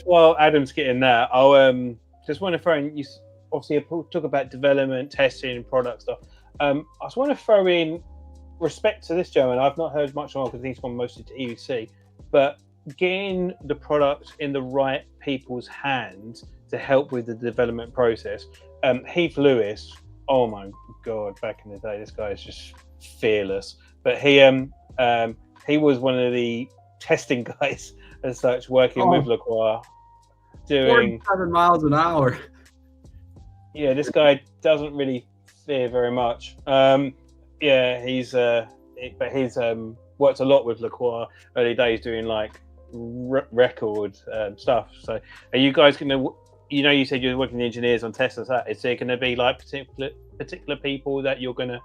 while Adam's getting that, I'll just want to throw in, you obviously talk about development, testing, and product stuff. I just want to throw in respect to this gentleman. I've not heard much on because he's gone mostly to EUC, but getting the product in the right people's hands to help with the development process. Heath Lewis, oh my God, back in the day, this guy is just fearless. But he was one of the testing guys as such, working with LaCroix, doing 47 miles an hour. Yeah, this guy doesn't really fear very much. He's worked a lot with LaCroix early days, doing like record stuff. So, are you guys gonna? You know, you said you're working with engineers on tests. Is there going to be like particular people that you're going to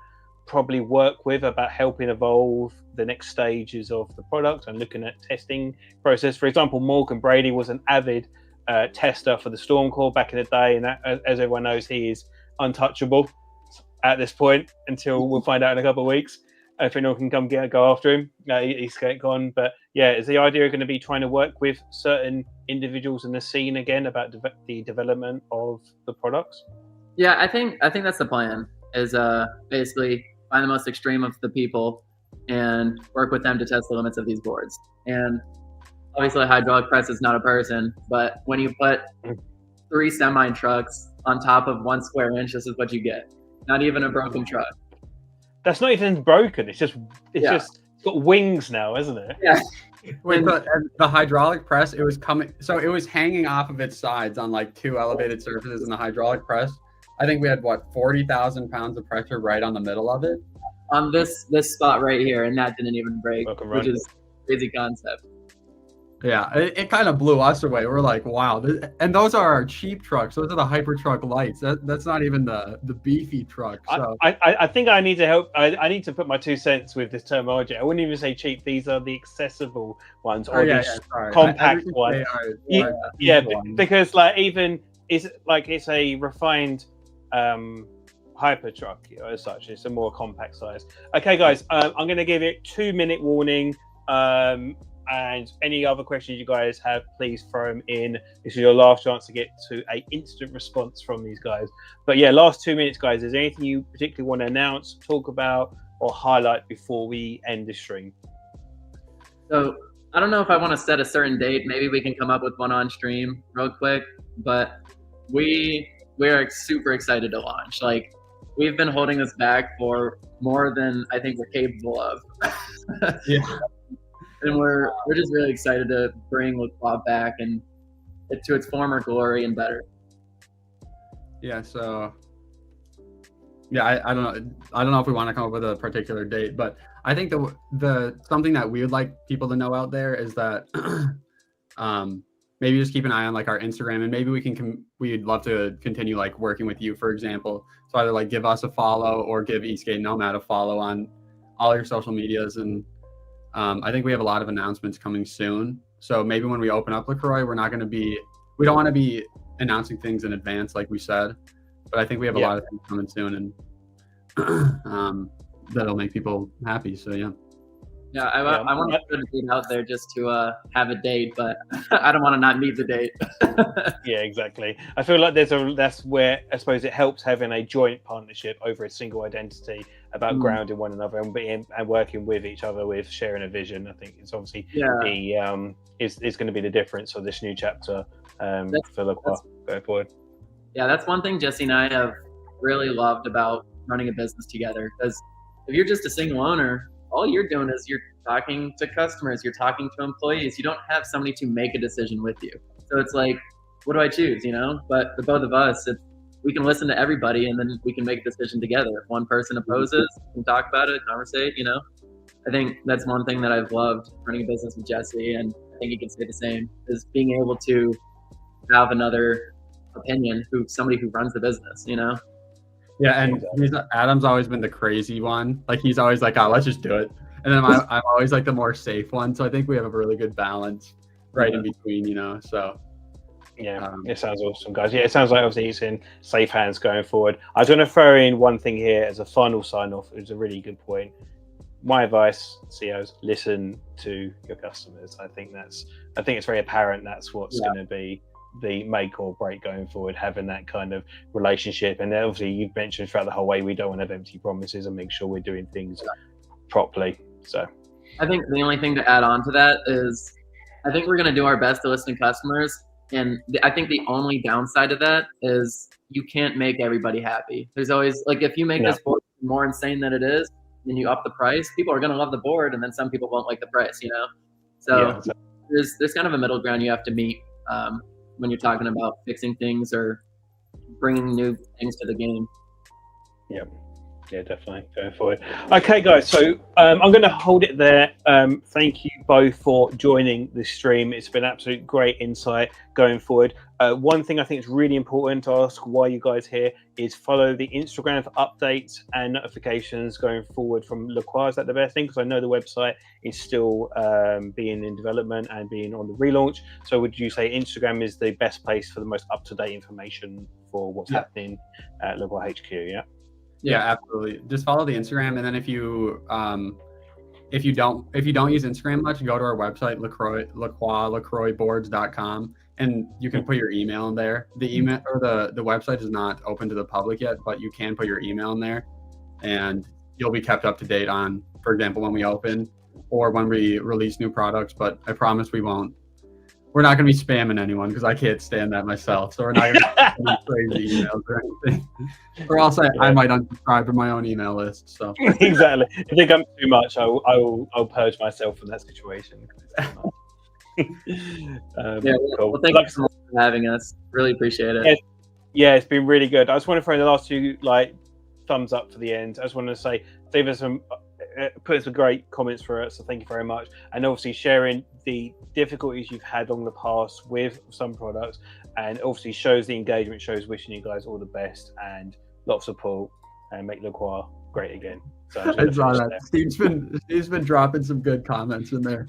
probably work with about helping evolve the next stages of the product and looking at testing process? For example, Morgan Brady was an avid tester for the Stormcore back in the day, and that, as everyone knows, he is untouchable at this point until we'll find out in a couple of weeks if anyone can come go after him. He's gone. But yeah, is the idea going to be trying to work with certain individuals in the scene again about the development of the products? Yeah, I think that's the plan, is basically find the most extreme of the people and work with them to test the limits of these boards. And obviously a hydraulic press is not a person, but when you put 3 semi trucks on top of 1 square inch, this is what you get. Not even a broken truck. That's not even broken. It's got wings now, isn't it? Yeah. Wait, the hydraulic press, it was hanging off of its sides on like 2 elevated surfaces in the hydraulic press. I think we had 40,000 pounds of pressure right on the middle of it. On this spot right here, and that didn't even break, which is a crazy concept. Yeah, it kind of blew us away. We're like, wow. And those are our cheap trucks. Those are the hyper truck lights. That's not even the beefy truck. So I think I need to help. I need to put my 2 cents with this terminology. I wouldn't even say cheap. These are the accessible ones, or compact ones. Because like even it's a refined hyper truck, as such. It's a more compact size. Okay, guys, I'm going to give it 2-minute warning. And any other questions you guys have, please throw them in. This is your last chance to get to an instant response from these guys. But yeah, last 2 minutes, guys. Is there anything you particularly want to announce, talk about, or highlight before we end the stream? So I don't know if I want to set a certain date. Maybe we can come up with one on stream real quick. But we are super excited to launch. Like, we've been holding this back for more than I think we're capable of. Yeah. And we're just really excited to bring LaCroix back and it to its former glory and better. Yeah. So. Yeah, I don't know if we want to come up with a particular date, but I think the something that we would like people to know out there is that maybe just keep an eye on like our Instagram, and maybe we'd love to continue like working with you, for example. So either like give us a follow or give Eastgate Nomad a follow on all your social medias. And I think we have a lot of announcements coming soon. So maybe when we open up LaCroix, we don't want to be announcing things in advance, like we said, but I think we have a lot of things coming soon. And that'll make people happy. So yeah. Yeah, I want to put a date out there just to have a date, but I don't want to not meet the date. Yeah, exactly. I feel like that's where I suppose it helps having a joint partnership over a single identity about grounding one another and working with each other with sharing a vision. I think it's obviously is going to be the difference of this new chapter for LaCroix going forward. Yeah, that's one thing Jesse and I have really loved about running a business together, because if you're just a single owner, all you're doing is you're talking to customers, you're talking to employees. You don't have somebody to make a decision with you. So it's like, what do I choose, But the both of us, we can listen to everybody and then we can make a decision together. If one person opposes, we can talk about it, conversate, I think that's one thing that I've loved running a business with Jesse, and I think he can say the same, is being able to have another opinion, somebody who runs the business, Yeah, and Adam's always been the crazy one. Like, he's always like, "Oh, let's just do it," and then I'm always like the more safe one. So I think we have a really good balance right in between, So yeah, it sounds awesome, guys. Yeah, it sounds like obviously it's in safe hands going forward. I was going to throw in one thing here as a final sign off. It was a really good point. My advice, CEOs, listen to your customers. I think it's very apparent that's what's going to be the make or break going forward, having that kind of relationship. And then obviously you've mentioned throughout the whole way, we don't want to have empty promises and make sure we're doing things properly. So I think the only thing to add on to that is I think we're going to do our best to listen to customers. And I think the only downside of that is you can't make everybody happy. There's always, like, if you make this board more insane than it is, and you up the price, people are going to love the board, and then some people won't like the price, So there's kind of a middle ground you have to meet when you're talking about fixing things or bringing new things to the game. Yeah, definitely going forward. Okay, guys, so I'm going to hold it there. Thank you both for joining this stream. It's been absolute great insight going forward. One thing I think is really important to ask why you guys here is follow the Instagram for updates and notifications going forward from LaCroix. Is that the best thing? Because I know the website is still being in development and being on the relaunch. So would you say Instagram is the best place for the most up-to-date information for what's happening at LaCroix HQ? Yeah, absolutely. Just follow the Instagram, and then if you don't use Instagram much, go to our website, LaCroixBoards.com, and you can put your email in there. The email or the website is not open to the public yet, but you can put your email in there, and you'll be kept up to date on, for example, when we open or when we release new products. But I promise we're not going to be spamming anyone, because I can't stand that myself. So we're not going to be crazy emails or anything. Or else I might unsubscribe from my own email list. So exactly. If they come too much, I'll purge myself from that situation. Cool. Well, thank you so much for having us. Really appreciate it. Yeah, it's been really good. I just want to throw the last two thumbs up for the end. I just want to say, leave us put some great comments for us, so thank you very much. And obviously sharing the difficulties you've had on the past with some products, and obviously shows the engagement, shows wishing you guys all the best and lots of support, and make LaCroix great again. So I saw that. Steve's been dropping some good comments in there.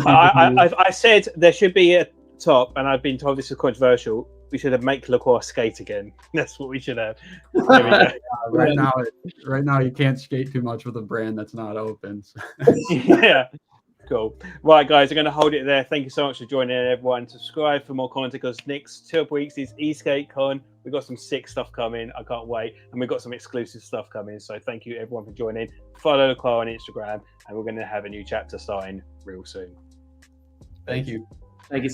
I said there should be a top, and I've been told this is controversial. We should have make LaCroix skate again. That's what we should have. Right now, you can't skate too much with a brand that's not open. So. Yeah, cool. Right, guys, I'm going to hold it there. Thank you so much for joining in, everyone. Subscribe for more content, because next 2 weeks is eSkateCon. We've got some sick stuff coming. I can't wait. And we've got some exclusive stuff coming. So thank you, everyone, for joining. Follow LaCroix on Instagram, and we're going to have a new chapter starting real soon. Thank you. Thank you.